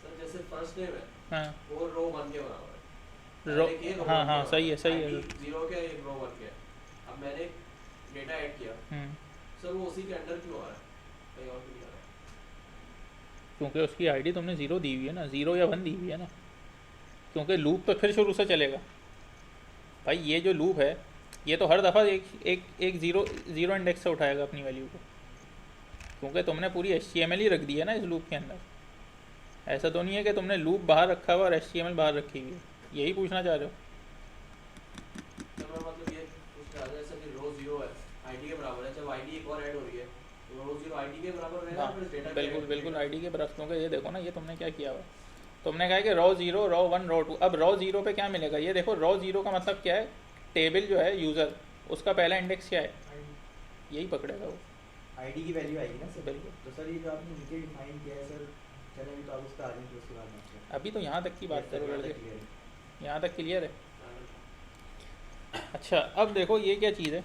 सर, जैसे फर्स्ट नेम है हाँ वो रो 1 के बराबर है। रो, एक ये रो हाँ 1 हाँ के सही है, बराबर। सही है। ID 0 के एक रो 1 के है। अब मैंने डेटा ऐड किया सर, वो उसी के अंडर क्यों आ रहा है, कहीं और क्यों नहीं आ रहा है? क्योंकि उसकी आईडी तुमने 0 दी हुई है ना, 0 या 1 दी हुई है ना, क्योंकि लूप तो फिर शुरू से चलेगा भाई। ये जो लूप है ये तो हर दफ़ा एक ज़ीरो इंडेक्स से उठाएगा अपनी वैल्यू को, क्योंकि तुमने पूरी HTML ही रख दी है ना इस लूप के अंदर। ऐसा तो नहीं है कि तुमने लूप बाहर रखा हुआ और HTML बाहर रखी हुई है, यही पूछना चाह रहे हो? तो मैं मतलब ये पूछ रहा था जैसे कि रो 0 है आईडी के बराबर है, जब आईडी एक और ऐड हो रही है तो रो 0 आईडी के बराबर रहेगा, हाँ, फिर डेटा बिल्कुल बिल्कुल आईडी के बराबर। क्योंकि ये देखो ना, ये तुमने क्या किया हुआ, तुमने कहा कि रो 0 रो 1 रो 2। अब रो 0 पे क्या मिलेगा? ये देखो रो 0 का मतलब क्या है, टेबल जो है यूज़र उसका पहला इंडेक्स क्या है, यही पकड़ेगा वो। आईडी की वैल्यू आएगी ना सर। बिल्कुल। तो सर ये जो आपने नीचे डिफाइन किया है सर, चलें अभी तो आप उस पर आ जाएंगे उसके बाद बात करते हैं। अभी तो यहाँ तक की बात Yes, sir, करो यहाँ तक लड़के, clear है। यहाँ तक क्लियर है। अच्छा अब देखो ये क्या चीज़ है,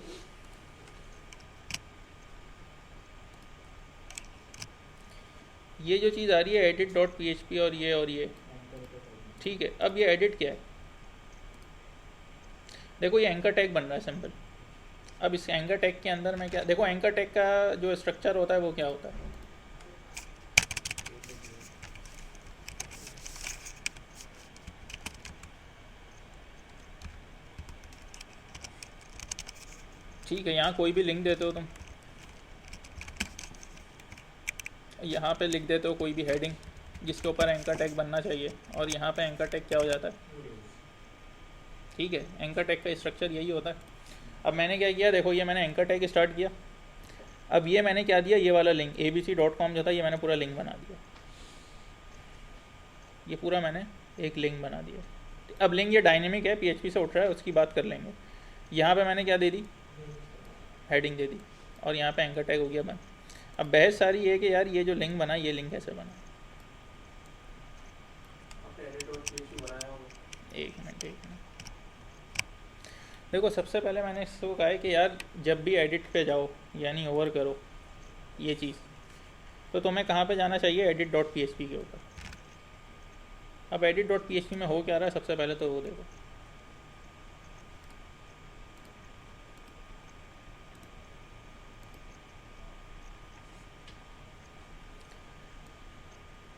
ये जो चीज़ आ रही है edit.php और ये ठीक है। अब ये एडिट क्या है? देखो ये एंकर टैग बन रहा है सिंपल। अब इस एंकर टैग के अंदर में क्या, देखो एंकर टैग का जो स्ट्रक्चर होता है वो क्या होता है? ठीक है, यहाँ कोई भी लिंक देते हो तुम, यहाँ पे लिख देते हो कोई भी हेडिंग जिसके ऊपर एंकर टैग बनना चाहिए, और यहाँ पे एंकर टैग क्या हो जाता है? ठीक है, एंकर टैग का स्ट्रक्चर यही होता है। अब मैंने क्या किया, देखो ये मैंने एंकर टैग स्टार्ट किया। अब ये मैंने क्या दिया, ये वाला लिंक abc.com जो था ये मैंने पूरा लिंक बना दिया, ये पूरा मैंने एक लिंक बना दिया। अब लिंक ये डायनेमिक है, PHP से उठ रहा है, उसकी बात कर लेंगे। यहाँ पे मैंने क्या दे दी, हेडिंग दे दी, और यहाँ पे एंकर टैग हो गया बंद। अब बहस सारी ये है कि यार ये जो लिंक बना, ये लिंक कैसे बना? आपने एडिट और PHP बनाया होगा। एक मिनट देखो, सबसे पहले मैंने इसको कहा है कि यार जब भी एडिट पे जाओ यानी ओवर करो ये चीज़, तो तुम्हें कहाँ पे जाना चाहिए? edit.php के ऊपर। अब edit.php में हो क्या रहा है, सबसे पहले तो वो देखो।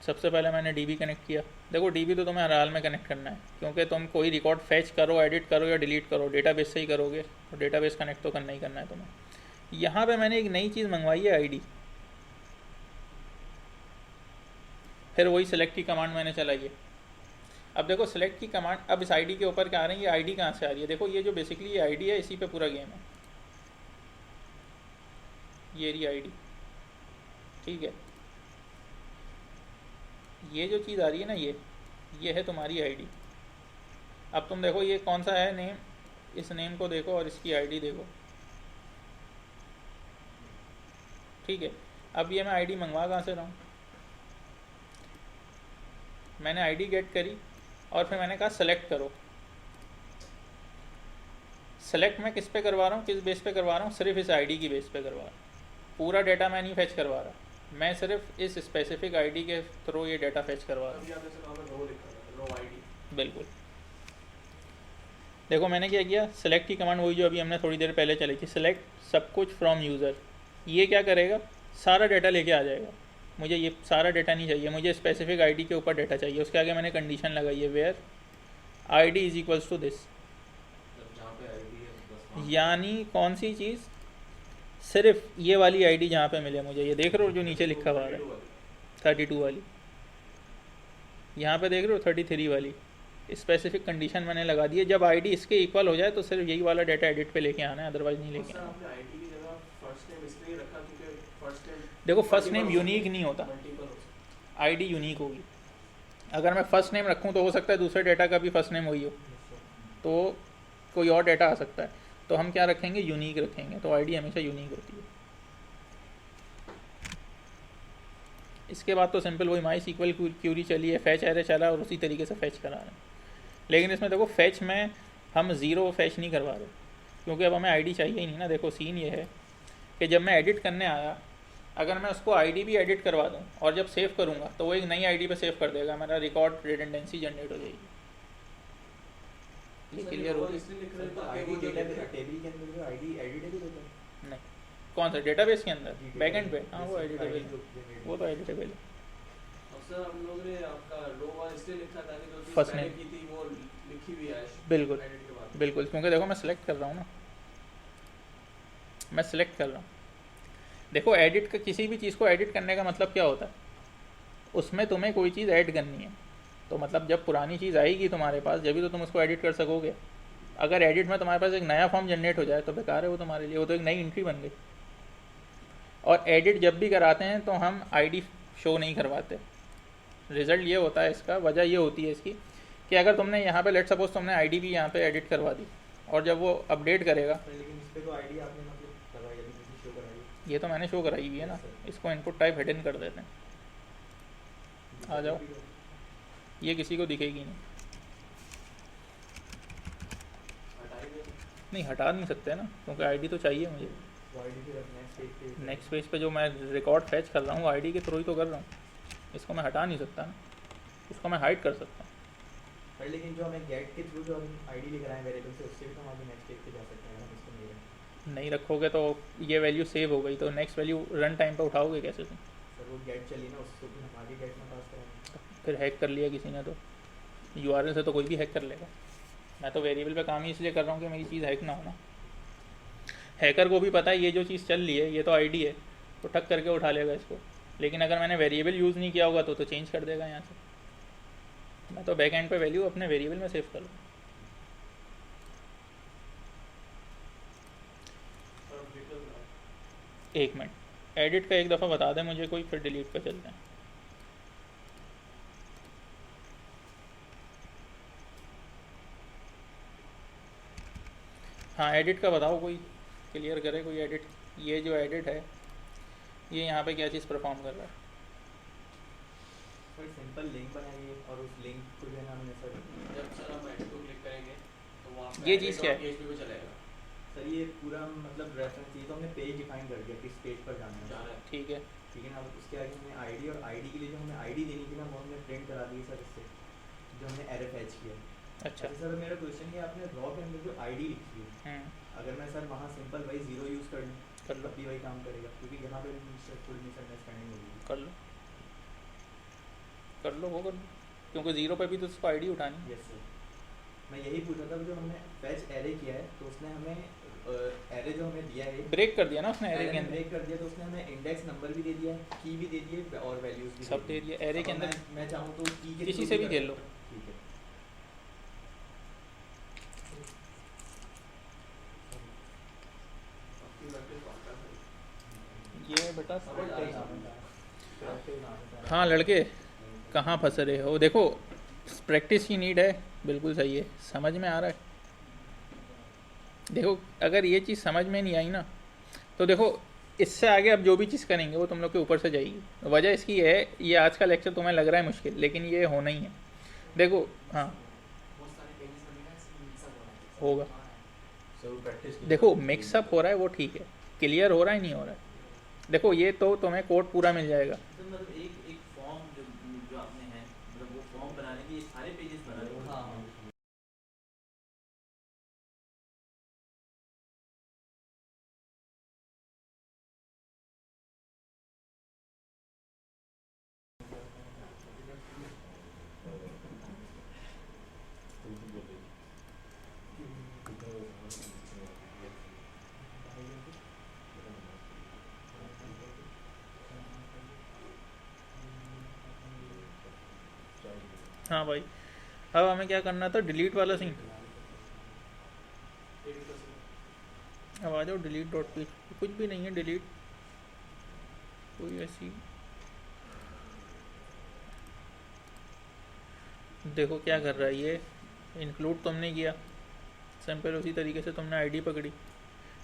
सबसे पहले मैंने डीबी कनेक्ट किया। देखो डीबी तो तुम्हें हर हाल में कनेक्ट करना है, क्योंकि तुम कोई रिकॉर्ड फैच करो, एडिट करो या डिलीट करो, डेटाबेस से ही करोगे, तो डेटाबेस कनेक्ट तो करना ही करना है तुम्हें। यहाँ पे मैंने एक नई चीज़ मंगवाई है, आईडी। फिर वही सेलेक्ट की कमांड मैंने चलाई है। अब देखो सेलेक्ट की कमांड, अब इस आईडी के ऊपर क्या आ रही है, ये आईडी कहाँ से आ रही है? देखो ये जो बेसिकली ये आईडी है, इसी पे पूरा गेम है। ये रही आईडी, ठीक है। ये जो चीज़ आ रही है ना, ये है तुम्हारी आईडी। अब तुम देखो ये कौन सा है नेम, इस नेम को देखो और इसकी आईडी देखो, ठीक है। अब ये मैं आईडी मंगवा कहाँ से रहा हूँ? मैंने आईडी गेट करी और फिर मैंने कहा सेलेक्ट करो। सेलेक्ट मैं किस पे करवा रहा हूँ, किस बेस पे करवा रहा हूँ? सिर्फ इस आईडी की बेस पे करवा रहा हूँ। पूरा डेटा मैं नहीं फैच करवा रहा, मैं सिर्फ इस स्पेसिफिक आईडी के थ्रू ये डेटा फैच करवा रहा हूँ। बिल्कुल। देखो मैंने क्या किया, सेलेक्ट की कमांड वही जो अभी हमने थोड़ी देर पहले चली थी, सेलेक्ट सब कुछ फ्रॉम यूज़र। ये क्या करेगा, सारा डेटा लेके आ जाएगा। मुझे ये सारा डेटा नहीं चाहिए, मुझे स्पेसिफिक आईडी के ऊपर डेटा चाहिए। उसके आगे मैंने कंडीशन लगाई है, where ID is equals to this. यानी कौन सी चीज़? सिर्फ ये वाली आईडी जहाँ पे मिले मुझे, ये देख रहे हो जो नीचे लिखा हुआ है 32 वाली, यहाँ पे देख रहे हो 33 वाली। स्पेसिफिक कंडीशन मैंने लगा दी है, जब आईडी इसके इक्वल हो जाए तो सिर्फ यही वाला डेटा एडिट पे लेके आना है, अदरवाइज नहीं लेके आना। देखो फर्स्ट नेम यूनिक नहीं होता, आईडी यूनिक होगी। अगर मैं फर्स्ट नेम रखूँ तो हो सकता है दूसरे डेटा का भी फर्स्ट नेम वही हो, तो कोई और डेटा आ सकता है। तो हम क्या रखेंगे, यूनिक रखेंगे। तो आईडी हमेशा यूनिक होती है। इसके बाद तो सिंपल वही माई सीक्वल क्यूरी चली है, फैच एरे चला और उसी तरीके से फैच करा रहे हैं। लेकिन इसमें देखो फैच में हम ज़ीरो फैच नहीं करवा रहे, क्योंकि अब हमें आईडी चाहिए ही नहीं ना। देखो सीन ये है कि जब मैं एडिट करने आया, अगर मैं उसको आईडी भी एडिट करवा दूँ और जब सेव करूँगा तो वो एक नई आईडी पे सेव कर देगा, मेरा रिकॉर्ड रिडंडेंसी जनरेट हो जाएगी। ये क्लियर हो? नहीं, कौन सा डेटाबेस के अंदर बैकएंड पे? हाँ वो एडिटेबल है, वो तो एडिटेबल है। हम लोग ने आपका लो वाला इसलिए लिखा था कि जो चीज़ फर्स्ट पहले नेम की थी वो लिखी हुई है बिल्कुल edit के बाद। बिल्कुल, क्योंकि देखो मैं सेलेक्ट कर रहा हूँ ना, मैं सेलेक्ट कर रहा हूँ। देखो एडिट का, किसी भी चीज़ को एडिट करने का मतलब क्या होता है, उसमें तुम्हें कोई चीज़ ऐड करनी है। तो मतलब जब पुरानी चीज़ आएगी तुम्हारे पास, जब भी तो तुम उसको एडिट कर सकोगे। अगर एडिट में तुम्हारे पास एक नया फॉर्म जनरेट हो जाए तो बेकार है वो तुम्हारे लिए, वो तो एक नई एंट्री बन गई। और एडिट जब भी कराते हैं तो हम आईडी शो नहीं करवाते। रिज़ल्ट ये होता है इसका, वजह ये होती है इसकी कि अगर तुमने यहाँ पे लेट सपोज तुमने आईडी भी यहाँ पे एडिट करवा दी और जब वो अपडेट करेगा, लेकिन इस पे तो आईडी आपने मतलब करवाई अभी, किसी शो कराई। ये तो मैंने शो कराई हुई है ना। इसको इनपुट टाइप हिडन कर देते हैं। आ जाओ, ये किसी को दिखेगी नहीं। नहीं हटा नहीं सकते ना, क्योंकि आईडी तो चाहिए मुझे। नेक्स्ट पेज पे जो मैं रिकॉर्ड फैच कर रहा हूँ आईडी के थ्रू ही तो कर रहा हूँ, इसको मैं हटा नहीं सकता ना, इसको मैं हाइड कर सकता हूँ। पर लेकिन जो हमें गेट के थ्रू जो हम आईडी लिख रहे हैं वेरिएबल से, उससे भी तो हम आगे नेक्स्ट पेज पे जा सकते हैं। हम इसको नहीं रखोगे तो ये वैल्यू सेव हो गई, तो नेक्स्ट वैल्यू रन टाइम पे उठाओगे कैसे तुम? सर वो गेट चली ना, उसको भी हम आगे गेट में पास कराएंगे। फिर हैक कर लिया किसी ने तो, यूआरएल से तो कोई भी हैक कर लेगा। मैं तो वेरिएबल पे काम ही इसलिए कर रहा हूँ कि मेरी चीज़ हैक ना होना। हैकर को भी पता है ये जो चीज़ चल रही है ये तो आईडी है, तो ठक करके उठा लेगा इसको। लेकिन अगर मैंने वेरिएबल यूज़ नहीं किया होगा तो चेंज कर देगा यहाँ से। मैं तो बैक एंड पे वैल्यू अपने वेरिएबल में सेव कर लूँ। एक मिनट, एडिट का एक दफ़ा बता दें मुझे कोई, फिर डिलीट पे चलते हैं। हाँ एडिट का बताओ, कोई क्लियर करे कोई एडिट। ये जो एडिट है ये यहाँ पे क्या चीज़ परफॉर्म कर रहा है? कोई सिंपल लिंक बनाइए और उस लिंक को जो है ना हमने सर, जब सर हम एडिट को क्लिक करेंगे तो वो आपका ये चीज़ क्या है? PHP पे चलेगा सर ये पूरा मतलब रेफरेंस, ये तो हमने पेज डिफाइन कर दिया किस पेज पर जाना जा है। रहा है। ठीक है, ठीक है ना। अब उसके आगे हमने आईडी, और आईडी के लिए जो हमें आईडी देनी थी ना वो हमने प्रिंट करा दी सर इससे, जो हमने एरर फैच किया। अच्छा। सर मेरा क्वेश्चन ये, आपने रॉ के अंदर जो आईडी लिखी है, अगर मैं सर वहाँ सिंपल वही जीरो यूज़ कर लूँ कर लो, तब भी वही काम करेगा? क्योंकि यहाँ पे थोड़ी मिसअंडरस्टैंडिंग होगी। कर लो। कर लो वो कर लो, क्योंकि ज़ीरो पे भी तो उसको आईडी उठानी। यस सर, मैं यही पूछ रहा था, जो हमने फैच एरे किया है तो उसने हमें एरे जो हमें दिया है, ब्रेक कर दिया ना उसने एरे एरे के में अंदर, ब्रेक कर दिया, तो उसने हमें इंडेक्स नंबर भी दे दिया है, की भी दे दी है और वैल्यूज भी सब दे दिया एरे के अब अंदर। मैं चाहूँ तो की के किसी थ्रू से भी कर खेल लो। सकता हूँ। ठीक है, आपकी प्रैक्टिस बहुत है। ये बेटा समझ आ रहा है। हाँ लड़के कहाँ फंस रहे हो, देखो प्रैक्टिस की नीड है, बिल्कुल सही है, समझ में आ रहा है। देखो अगर ये चीज़ समझ में नहीं आई ना, तो देखो इससे आगे अब जो भी चीज़ करेंगे वो तुम लोग के ऊपर से जाएगी। वजह इसकी है, ये आज का लेक्चर तुम्हें लग रहा है मुश्किल, लेकिन ये होना ही है। देखो हाँ होगा, सर प्रैक्टिस देखो मिक्सअप हो रहा है वो ठीक है, क्लियर हो रहा है नहीं हो रहा है। देखो ये तो तुम्हें कोड पूरा मिल जाएगा। तो मतलब एक एक फॉर्म जो जो आपने है, मतलब वो फॉर्म बनाने के ये सारे पेजेस बना रहे हो। हाँ हाँ भाई, अब हमें क्या करना था, डिलीट वाला सीन। अब आ जाओ डिलीट डॉट पी, कुछ भी नहीं है डिलीट, कोई ऐसी। देखो क्या कर रहा है ये, इंक्लूड तुमने किया सैम्पल, उसी तरीके से तुमने आईडी पकड़ी।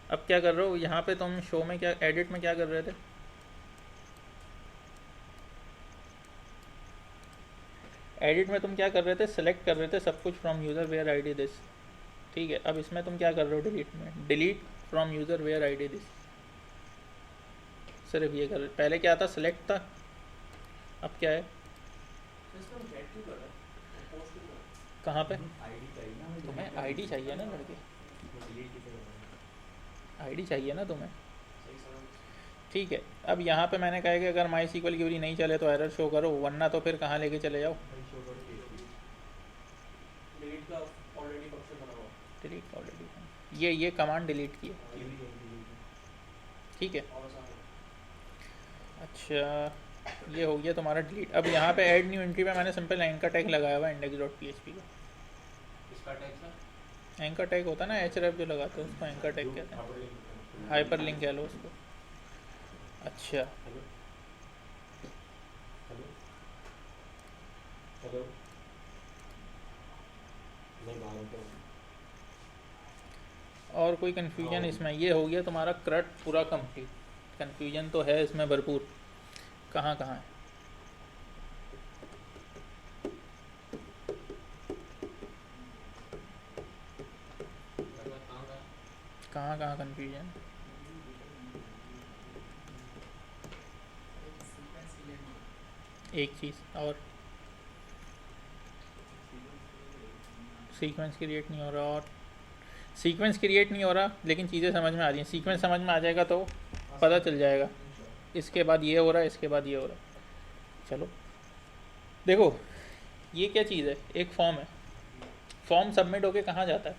अब क्या कर रहे हो यहाँ पे तुम, शो में क्या, एडिट में क्या कर रहे थे, एडिट में तुम क्या कर रहे थे, सेलेक्ट कर रहे थे सब कुछ from user where ID this. ठीक है, अब इसमें तुम क्या कर रहे हो डिलीट में, delete from user where ID this, सिर्फ ये कर रहे। पहले क्या था, सेलेक्ट था, अब क्या है, इसमें गेट क्यों कर रहा है, पोस्ट क्यों कर रहा है? कहाँ पे, आईडी चाहिए ना हमें, तुम्हें आईडी चाहिए ना लड़के, डिलीट कैसे करना आईडी चाहिए ना तुम्हें। सही समझ। ठीक है, अब यहाँ पे मैंने कहा कि अगर माई सीक्वल क्यूरी नहीं चले तो एरर शो करो, वरना तो फिर कहाँ लेके चले जाओ, है, शो डॉट पीएचपी डिलीट का ऑलरेडी फंक्शन बना हुआ है। डिलीट ऑलरेडी, ये कमांड डिलीट की है। की भी है, ठीक है, और आसान है। अच्छा ये हो गया तुम्हारा डिलीट। अब यहाँ पे ऐड न्यू एंट्री पे मैंने सिंपल एंकर टैग लगाया हुआ है index dot P H P का। इसका टैग था एंकर टैग होता है ना, एच रेफ जो लगाते हैं उसको एंकर टैग कहते हैं, हाइपर लिंक कह लो उसको। अच्छा हेलो हेलो हेलो, मैं बाहर हूँ। और कोई कन्फ्यूजन इसमें, ये हो गया तुम्हारा क्रट पूरा कंप्लीट। कन्फ्यूजन तो है इसमें भरपूर, कहाँ कहाँ है, कहाँ कहाँ कन्फ्यूजन। एक चीज़ और, सीक्वेंस क्रिएट नहीं हो रहा, और सीक्वेंस क्रिएट नहीं हो रहा, लेकिन चीज़ें समझ में आ रही हैं। सीक्वेंस समझ में आ जाएगा तो पता चल जाएगा, इसके बाद ये हो रहा है, इसके बाद ये हो रहा है। चलो देखो ये क्या चीज़ है, एक फॉर्म है, फॉर्म सबमिट होके कहाँ जाता है,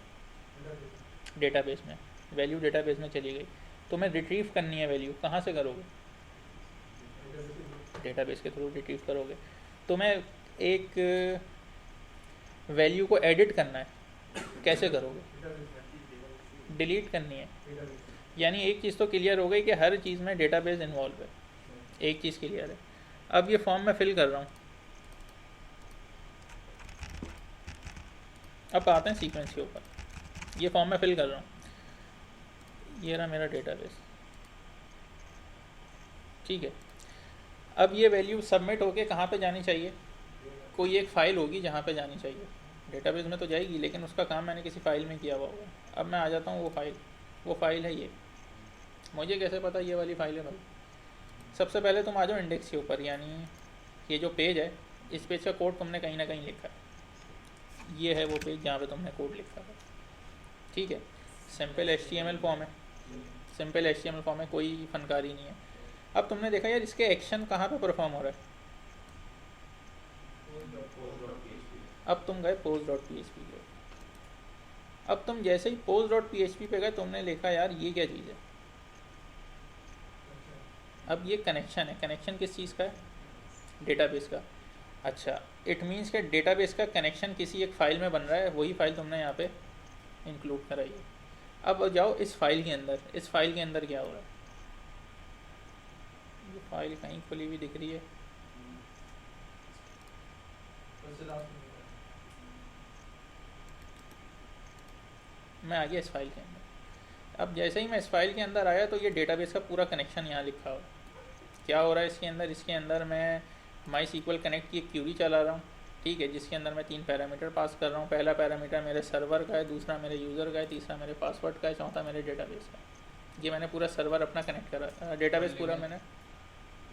डेटाबेस में, वैल्यू डेटाबेस में चली गई, तुम्हें रिट्रीव करनी है वैल्यू, कहाँ से करोगे, डेटाबेस के थ्रू रिट्रीव करोगे। तुम्हें एक वैल्यू को एडिट करना है, कैसे करोगे, डिलीट करनी है। यानी एक चीज़ तो क्लियर हो गई कि हर चीज़ में डेटाबेस इन्वॉल्व है, एक चीज़ क्लियर है। अब ये फॉर्म मैं फिल कर रहा हूँ, अब आते हैं सीक्वेंस के ऊपर। ये फॉर्म मैं फिल कर रहा हूँ, ये रहा मेरा डेटाबेस, ठीक है। अब ये वैल्यू सबमिट होके कहाँ पे जानी चाहिए, कोई एक फ़ाइल होगी जहाँ पे जानी चाहिए, डेटाबेस में तो जाएगी, लेकिन उसका काम मैंने किसी फ़ाइल में किया हुआ होगा। अब मैं आ जाता हूँ वो फ़ाइल है ये, मुझे कैसे पता ये वाली फ़ाइल है भाई। सबसे पहले तुम आ जाओ इंडेक्स के ऊपर, यानी ये जो पेज है, इस पेज का कोड तुमने कहीं ना कहीं लिखा है, ये है वो पेज जहाँ पे तुमने कोड लिखा है, ठीक है। सिंपल HTML फॉर्म है, सिंपल HTML फॉर्म है, कोई फनकारी नहीं है। अब तुमने देखा यार इसके एक्शन कहाँ पे परफॉर्म हो रहा है, अब तुम गए post.php के, अब तुम जैसे ही post.php पे गए तुमने लिखा यार ये क्या चीज़ है, अब ये कनेक्शन है, कनेक्शन किस चीज़ का है, डेटाबेस का। अच्छा, इट मीन्स कि डेटाबेस का कनेक्शन किसी एक फ़ाइल में बन रहा है, वही फाइल तुमने यहाँ पे इंक्लूड कराई है। अब जाओ इस फाइल के अंदर, इस फाइल के अंदर क्या हो रहा है, ये फाइल कहीं खुली हुई दिख रही है, मैं आ गया इस फाइल के अंदर। अब जैसे ही मैं इस फाइल के अंदर आया तो ये डेटाबेस का पूरा कनेक्शन यहाँ लिखा हुआ है। क्या हो रहा है इसके अंदर, इसके अंदर मैं माई सीक्वल कनेक्ट की एक क्यूरी चला रहा हूँ, ठीक है, जिसके अंदर मैं 3 पैरामीटर पास कर रहा हूँ। पहला पैरामीटर मेरे सर्वर का है, दूसरा मेरे यूज़र का है, तीसरा मेरे पासवर्ड का है, चौथा मेरे डेटाबेस का है। ये मैंने पूरा सर्वर अपना कनेक्ट करा, डेटाबेस पूरा मैंने,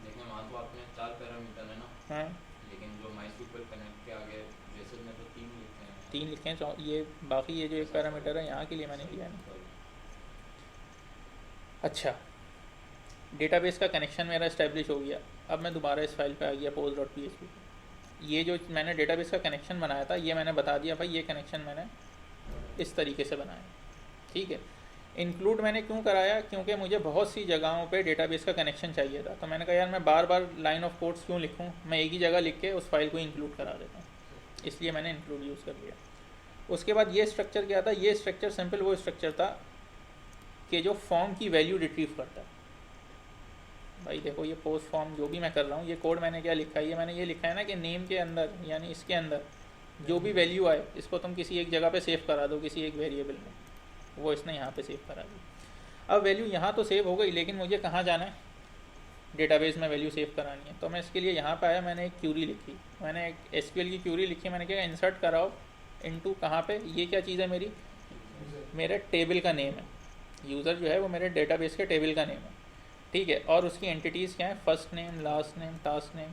लेकिन वहाँ तो आपने 4 पैरामीटर है ना, हाँ लेकिन जो MySQL कनेक्ट के आगे जेसन में तो 3 लिखे हैं। 3 लिखे हैं, ये बाकी ये जो एक पैरामीटर है यहाँ के लिए मैंने किया है ना। अच्छा, डेटाबेस का कनेक्शन मेरा इस्टेब्लिश हो गया। अब मैं दोबारा इस फाइल पे आ गया post.php पे। ये जो मैंने डेटाबेस का कनेक्शन बनाया था ये मैंने बता दिया भाई, ये कनेक्शन मैंने इस तरीके से बनाया, ठीक है। इंक्लूड मैंने क्यों कराया, क्योंकि मुझे बहुत सी जगहों पे डेटाबेस का कनेक्शन चाहिए था, तो मैंने कहा यार मैं बार बार लाइन ऑफ कोड्स क्यों लिखूँ, मैं एक ही जगह लिख के उस फाइल को इंक्लूड करा देता हूँ, इसलिए मैंने इंक्लूड यूज़ कर लिया। उसके बाद ये स्ट्रक्चर क्या था, ये स्ट्रक्चर सिंपल वो स्ट्रक्चर था कि जो फॉर्म की वैल्यू रिट्रीव करता है। भाई देखो ये पोस्ट फॉर्म जो भी मैं कर रहा हूँ, ये कोड मैंने क्या लिखा है, ये मैंने ये लिखा है ना कि नेम के अंदर यानी इसके अंदर जो भी वैल्यू आए इसको तुम किसी एक जगह पे सेव करा दो, किसी एक वेरिएबल में, वो इसने यहाँ पे सेव करा दी। अब वैल्यू यहाँ तो सेव हो गई, लेकिन मुझे कहाँ जाना है, डेटाबेस में वैल्यू सेव करानी है। तो मैं इसके लिए यहाँ पे आया, मैंने एक क्यूरी लिखी, मैंने एक एसक्यूएल की क्यूरी लिखी, मैंने क्या इंसर्ट कराओ इनटू कहाँ पे, ये क्या चीज़ है मेरी, मेरे टेबल का नेम है, यूज़र जो है वो मेरे डेटाबेस के टेबल का नेम है, ठीक है। और उसकी एंटिटीज़ क्या है, first name, last name, task name,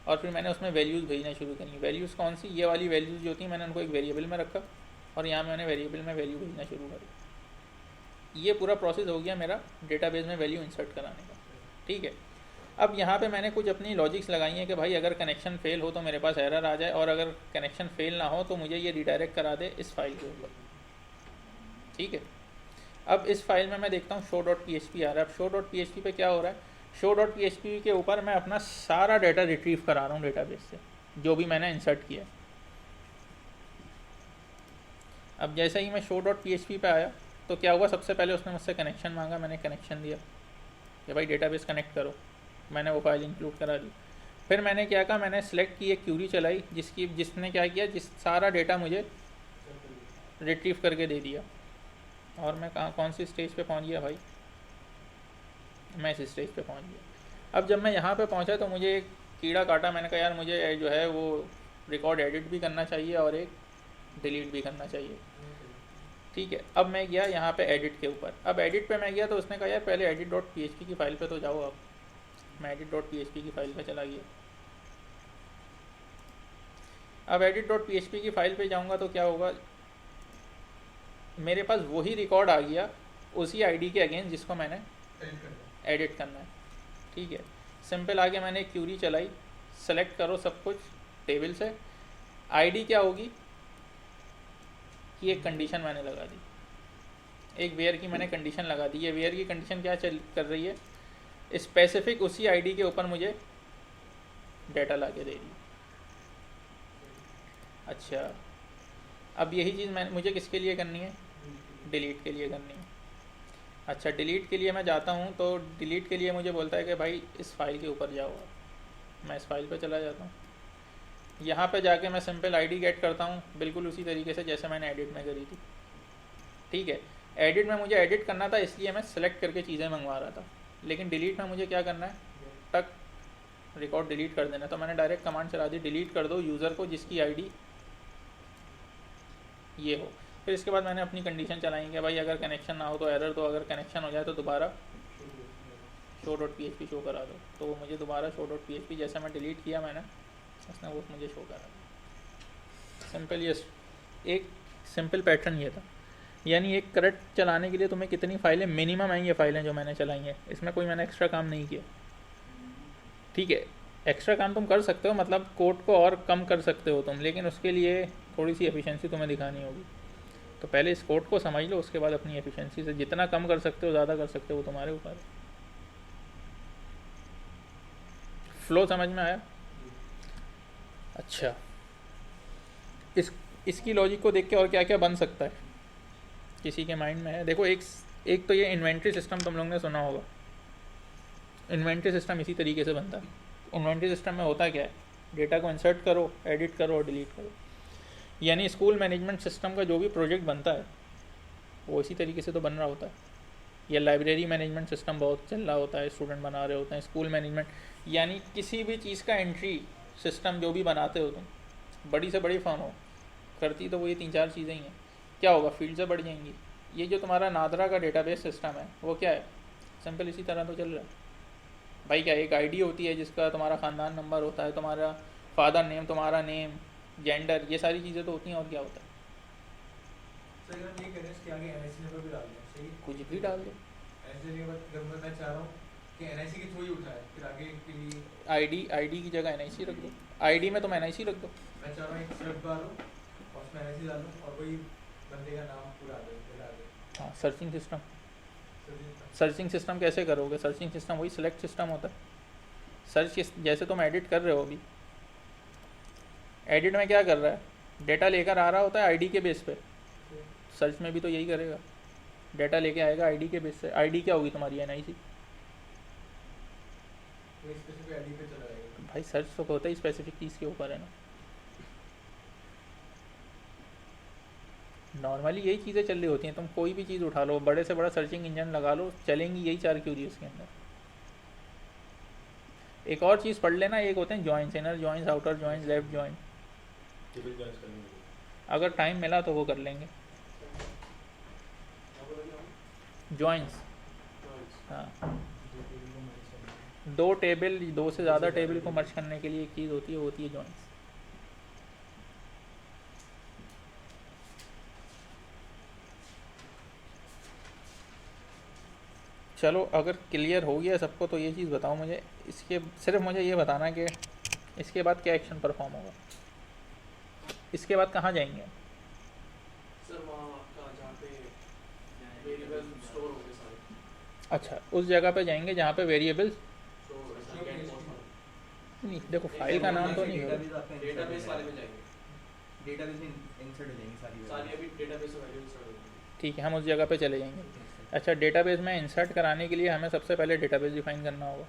और फिर मैंने उसमें वैल्यूज़ भेजना शुरू करी। वैल्यूज़ कौन सी, ये वाली वैल्यूज़ जो थी मैंने उनको एक वेरिएबल में रखा और यहाँ मैंने वेरिएबल में वैल्यू भेजना शुरू करी। ये पूरा प्रोसेस हो गया मेरा डेटाबेस में वैल्यू इंसर्ट कराने का, ठीक है। अब यहाँ पे मैंने कुछ अपनी लॉजिक्स लगाई हैं कि भाई अगर कनेक्शन फेल हो तो मेरे पास एरर आ जाए, और अगर कनेक्शन फेल ना हो तो मुझे ये रिडायरेक्ट करा दे इस फाइल के ऊपर, ठीक है। अब इस फाइल में मैं देखता हूँ show.php आ रहा है। अब show.php पे क्या हो रहा है, show.php के ऊपर मैं अपना सारा डाटा रिट्रीव करा रहा हूँ डेटाबेस से, जो भी मैंने इंसर्ट किया। अब जैसे ही मैं show.php पे आया तो क्या हुआ, सबसे पहले उसने मुझसे कनेक्शन मांगा, मैंने कनेक्शन दिया कि भाई डेटाबेस कनेक्ट करो, मैंने वो फाइल इंक्लूड करा दी। फिर मैंने क्या कहा, मैंने सेलेक्ट की एक क्यूरी चलाई जिसने क्या किया, सारा डेटा मुझे रिट्रीव करके दे दिया। और मैं कौन सी स्टेज पे पहुंच गया भाई, मैं इस स्टेज पे पहुंच गया। अब जब मैं यहाँ पे पहुंचा तो मुझे एक कीड़ा काटा, मैंने कहा यार मुझे जो है वो रिकॉर्ड एडिट भी करना चाहिए और एक डिलीट भी करना चाहिए, ठीक है। अब मैं गया यहाँ पे एडिट के ऊपर। अब एडिट पे मैं गया तो उसने कहा यार पहले edit.php की फ़ाइल पे तो जाओ। अब मैं edit.php की फ़ाइल पे चला गया। अब edit.php की फ़ाइल पे जाऊँगा तो क्या होगा, मेरे पास वही रिकॉर्ड आ गया उसी आईडी के अगेंस्ट जिसको मैंने एडिट करना है, ठीक है। सिंपल आगे मैंने एक क्यूरी चलाई, सेलेक्ट करो सब कुछ टेबल से, आईडी क्या होगी कि एक कंडीशन मैंने लगा दी, एक वेयर की मैंने कंडीशन लगा दी। ये वेयर की कंडीशन क्या कर रही है, स्पेसिफिक उसी आईडी के ऊपर मुझे डाटा ला के दे रही। अच्छा, अब यही चीज़ मुझे किसके लिए करनी है, डिलीट के लिए करनी है। अच्छा, डिलीट के लिए मैं जाता हूँ तो डिलीट के लिए मुझे बोलता है कि भाई इस फाइल के ऊपर जाओ। मैं इस फाइल पे चला जाता हूँ, यहाँ पे जाके मैं सिंपल आईडी गेट करता हूँ बिल्कुल उसी तरीके से जैसे मैंने एडिट में करी थी, ठीक है। एडिट में मुझे एडिट करना था इसलिए मैं सेलेक्ट करके चीज़ें मंगवा रहा था, लेकिन डिलीट में मुझे क्या करना है, टक रिकॉर्ड डिलीट कर देना। तो मैंने डायरेक्ट कमांड चला दी, डिलीट कर दो यूज़र को जिसकी आईडी ये हो। फिर इसके बाद मैंने अपनी कंडीशन चलाई कि भाई अगर कनेक्शन ना हो तो एरर दो, अगर कनेक्शन हो जाए तो दोबारा show.php शो करा दो। तो वो मुझे दोबारा show.php जैसे मैं डिलीट किया मैंने, उसने वो मुझे शो करा दिया। सिंपल, ये एक सिंपल पैटर्न ये था। यानी एक करेक्ट चलाने के लिए तुम्हें कितनी फाइलें, मिनिमम है ये फाइलें जो मैंने चलाई हैं, इसमें कोई मैंने एक्स्ट्रा काम नहीं किया, ठीक है। एक्स्ट्रा काम तुम कर सकते हो, मतलब कोड को और कम कर सकते हो तुम, लेकिन उसके लिए थोड़ी सी एफिशिएंसी तुम्हें दिखानी होगी। तो पहले इस कोड को समझ लो, उसके बाद अपनी एफिशिएंसी से जितना कम कर सकते हो, ज़्यादा कर सकते हो, वो तुम्हारे ऊपर है। फ्लो समझ में आया? अच्छा, इसकी लॉजिक को देख के और क्या क्या बन सकता है किसी के माइंड में है? देखो, एक तो ये इन्वेंट्री सिस्टम तुम लोग ने सुना होगा। इन्वेंट्री सिस्टम इसी तरीके से बनता है। इन्वेंट्री सिस्टम में होता क्या है, डेटा को इंसर्ट करो, एडिट करो और डिलीट करो। यानी स्कूल मैनेजमेंट सिस्टम का जो भी प्रोजेक्ट बनता है वो इसी तरीके से तो बन रहा होता है। या लाइब्रेरी मैनेजमेंट सिस्टम बहुत चल रहा होता है, स्टूडेंट बना रहे होते हैं। स्कूल मैनेजमेंट यानी किसी भी चीज़ का एंट्री सिस्टम जो भी बनाते हो तुम, बड़ी से बड़ी फर्म हो, करती तो वो ये 3-4 चीज़ें ही हैं। क्या होगा, फील्ड से बढ़ जाएंगी। ये जो तुम्हारा नादरा का डेटाबेस सिस्टम है वो क्या है, सिंपल इसी तरह तो चल रहा है भाई। क्या एक आईडी होती है जिसका तुम्हारा ख़ानदान नंबर होता है, तुम्हारा फादर नेम, तुम्हारा नेम, जेंडर, ये सारी चीज़ें तो होती हैं। और क्या होता है, सर अगर हम ये करें इसके आगे एनआईसी नंबर भी डाल दें, सही? कुछ भी डाल दो। ऐसे नहीं, जब मैं चाह रहा हूँ कि एनआईसी के थ्रू ही उठाए, फिर आगे के लिए आईडी की जगह एनआईसी रख दो। आईडी में तुम एनआईसी रख दो। मैं चाह रहा हूँ एक सर्च बार हो और उसमें एनआईसी डालूँ और वही बंदे का नाम पूरा आ जाए। हाँ, सर्चिंग सिस्टम। सर्चिंग सिस्टम कैसे करोगे? सर्चिंग सिस्टम वही सिलेक्ट सिस्टम होता है। सर्च जैसे तुम एडिट कर रहे हो अभी, एडिट में क्या कर रहा है, डेटा लेकर आ रहा होता है आईडी के बेस पे। सर्च में भी तो यही करेगा, डेटा लेके आएगा आईडी के बेस से। आईडी क्या होगी तुम्हारी, एनआईसी। स्पेसिफिक आईडी पे चला जाएगा। भाई सर्च तो होता ही स्पेसिफिक चीज़ के ऊपर है ना। नॉर्मली यही चीज़ें चल रही होती हैं। तुम कोई भी चीज़ उठा लो, बड़े से बड़ा सर्चिंग इंजन लगा लो, चलेंगी यही 4 क्यूरी उसके अंदर। एक और चीज़ पढ़ लेना, एक होते हैं joins, inner joins, outer joins, left join. अगर टाइम मिला तो वो कर लेंगे। जॉइंस, हाँ, दो से ज़्यादा टेबल को मर्ज करने के लिए एक चीज़ होती है, वो होती है जॉइंस। चलो, अगर क्लियर हो गया सबको तो ये चीज़ बताओ मुझे। इसके सिर्फ मुझे ये बताना कि इसके बाद क्या एक्शन परफॉर्म होगा, इसके बाद कहाँ जाएंगे? सर वहाँ आपका जहाँ पे वेरिएबल स्टोर होंगे सारे, अच्छा, उस जगह पे जाएंगे जहाँ पे वेरिएबल्स स्टोर नहीं। देखो, फाइल का नाम तो नहीं होगा। डेटाबेस वाले में जाएंगे, डेटाबेस में इंसर्ट हो जाएंगी सारी अभी डेटाबेस में वैल्यू इंसर्ट होगी। ठीक है, हम उस जगह पे चले जाएंगे। अच्छा, डेटाबेस में इंसर्ट कराने के लिए हमें सबसे पहले डेटाबेस डिफाइन करना होगा।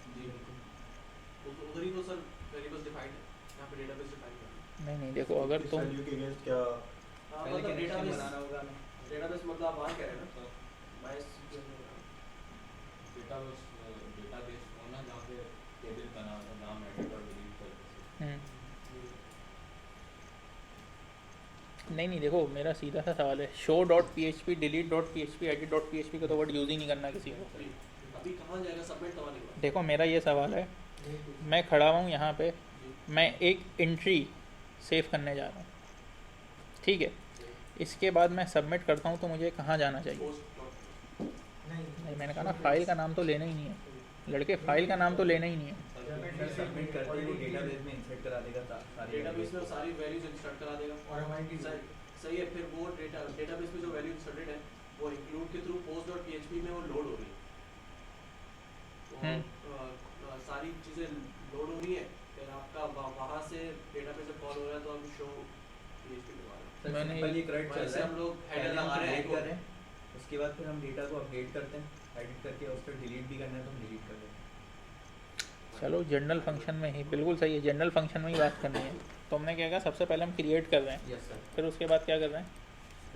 जी बिल्कुल, उधर ही तो सर वेरिएबल्स डिफाइंड है, यहाँ पे डेटाबेस डिफाइन करना है। नहीं, देखो, अगर तुम हाँ, मतलब डेटाबेस बनाना होगा हमें। डेटाबेस मतलब आप वहाँ कह रहे हैं ना, मैं इस डेटाबेस होना जहाँ पे टेबल बना होता है, नाम एडिट और डिलीट कर सकते। नहीं, देखो, मेरा सीधा सा सवाल है, show dot P H P, delete dot P H P, edit dot P H P का तो वर्ड यूज़ ही नहीं करना किसी को। अभी कहाँ जाएगा, सबमिट कहाँ नहीं। देखो, मेरा ये सवाल है, मैं खड़ा हूँ यहाँ पे, मैं एक एंट्री सेव करने जा रहा हूँ, ठीक है। इसके बाद मैं सबमिट करता हूँ तो मुझे कहाँ जाना चाहिए? नहीं, मैंने कहा ना, फाइल का नाम तो लेना ही नहीं है लड़के, फाइल का नाम तो लेना ही नहीं है। सबमिट करते ही वो डेटाबेस में इंसर्ट करा देगा सारी डेटाबेस में सारी वैल्यूज इंसर्ट करा देगा और हमारी टीम सही है। फिर वो डेटाबेस में जो वैल्यू इंसर्टेड है वो इंक्लूड के थ्रू post.php में वो लोड हो रही है। तो सारी चीज़ें लोड हो रही है, फिर आपका वहाँ से डेटाबेस से कॉल हो रहा है तो हम शो php करवा रहे हैं। मैंने ये क्रेडिट चल रहा है, हम लोग पहले हेडर हम लगा रहे create कर रहे हैं, हैं, उसके बाद फिर हम डेटा को अपडेट करते हैं, एडिट करके उस पर डिलीट भी करना है तो हम डिलीट कर देते हैं। चलो, जनरल फंक्शन में ही बिल्कुल सही है, जनरल फंक्शन में ही बात करनी है। तो हमने क्या कहा, सबसे पहले हम क्रिएट कर रहे हैं, यस सर। फिर उसके बाद क्या कर रहे हैं?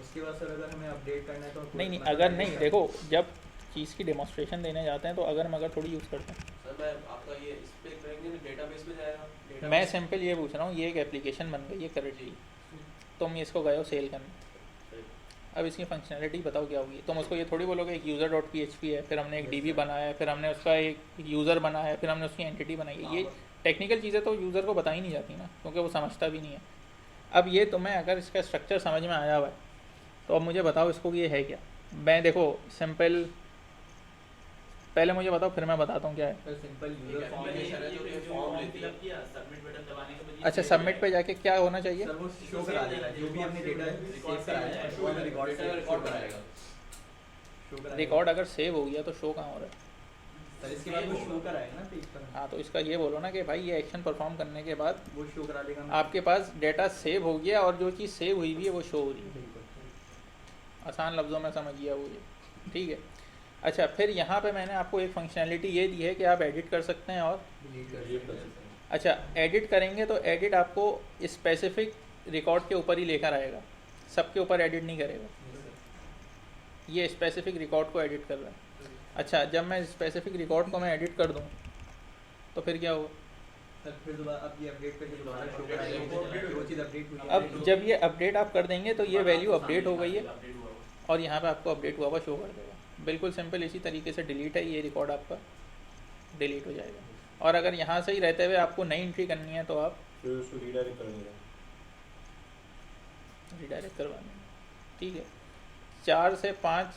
उसके बाद सर अगर हमें अपडेट करना है तो नहीं, अगर नहीं, देखो, जब चीज़ की डेमोस्ट्रेशन देने जाते हैं तो अगर मगर थोड़ी यूज़ करते हैं। सर मैं आपका ये इस पे करेंगे ना, डेटाबेस में जाएगा। मैं सिंपल ये पूछ रहा हूँ, ये एक एप्लीकेशन बन गई है करेक्टली, तुम इसको गए हो सेल करने, अब इसकी फंक्शनैलिटी बताओ क्या होगी। तुम उसको ये थोड़ी बोलोगे एक user dot P H P है, फिर हमने एक DB बनाया है, फिर हमने उसका एक यूज़र बनाया है, फिर हमने उसकी एंटिटी बनाई है। ये टेक्निकल चीज़ें तो यूज़र को बताई नहीं जाती ना, क्योंकि वो समझता भी नहीं है। अब ये तुम्हें अगर इसका स्ट्रक्चर समझ में आया हुआ है तो अब मुझे बताओ इसको कि ये है क्या। मैं देखो सिंपल पहले मुझे बताओ, फिर मैं बताता हूँ क्या है। सर सिंपल ठीक यूजर है, फॉर्म मैंने है शरत जो है जो फॉर्म फॉर्म लेती है। फिलअप किया, सबमिट बटन दबाने के बाद ये अच्छा, save सबमिट हो पे जाएगा। जाके क्या होना चाहिए? सर वो शो करा देगा जो भी हमने डेटा सेव कराया है वो हमें रिकॉर्ड डेटा रिकॉर्ड कराएगा। शो कराएगा। रिकॉर्ड अगर सेव हो गया तो शो कहाँ हो रहा है? सर इसके बाद वो शो कराएगा ना पेज पर, हाँ, तो इसका ये बोलो ना कि भाई ये एक्शन परफॉर्म करने के बाद वो शो करा देगा हमें। आपके पास डेटा सेव हो गया और जो चीज़ सेव हुई हुई है वो शो हो रही है। बिल्कुल। आसान लफ्ज़ों में समझिए वो ये, ठीक है। अच्छा, फिर यहाँ पे मैंने आपको एक फंक्शनैलिटी ये दी है कि आप एडिट कर सकते हैं और डिलीट कर Delete कर सकते हैं। सकते हैं। अच्छा, एडिट करेंगे तो एडिट आपको स्पेसिफिक रिकॉर्ड के ऊपर ही लेकर आएगा, सबके ऊपर एडिट नहीं करेगा। ये स्पेसिफिक रिकॉर्ड को एडिट कर रहा है। अच्छा, जब मैं स्पेसिफिक रिकॉर्ड को मैं एडिट कर दूँ तो फिर क्या होगा? सर फिर दोबारा अब ये अपडेट करके दोबारा शो कराएगा जो चीज़ अपडेट हुई है। अब जब ये अपडेट आप कर देंगे तो ये वैल्यू अपडेट हो गई है अपडेट हुआ होगा। और यहाँ पे आपको अपडेट हुआ हुआ शो कर देगा। बिल्कुल सिंपल, इसी तरीके से डिलीट है, ये रिकॉर्ड आपका डिलीट हो जाएगा। और अगर यहाँ से ही रहते हुए आपको नई एंट्री करनी है तो आप फिर उसको रीडायरेक्ट कर देगा। रिडायरेक्ट करवा देंगे, ठीक है। 4 से 5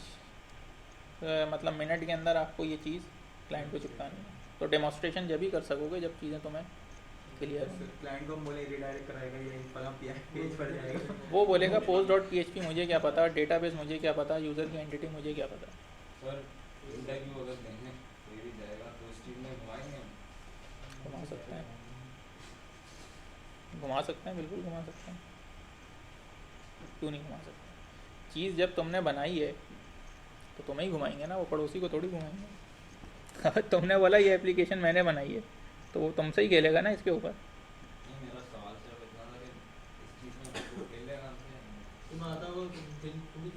मतलब मिनट के अंदर आपको ये चीज़ क्लाइंट को चिपकानी है। तो डेमोस्ट्रेशन जब ही कर सकोगे जब चीज़ें तुम्हें क्लियर हो। क्लाइंट को हम बोले रीडायरेक्ट कराएगा ये पेज पर जाएगा। वो बोलेगा post.php मुझे क्या पता, डेटाबेस मुझे क्या पता, यूज़र की एंटिटी मुझे क्या पता। सर इंटरव्यू अगर देने कोई भी जाएगा तो इस टीम में घुमाएंगे हम। घुमा सकते हैं, घुमा सकते हैं, बिल्कुल घुमा सकते हैं, क्यों नहीं घुमा सकते। चीज़ जब तुमने बनाई है तो तुम्हें ही घुमाएंगे ना, वो पड़ोसी को थोड़ी घुमाएंगे। तुमने बोला ये एप्लीकेशन मैंने बनाई है तो वो तुमसे ही खेलेगा ना इसके ऊपर। नहीं, मेरा सवाल सिर्फ इतना था कि इस चीज़ में वो खेलेगा हमसे। तुम आता हो तुम भी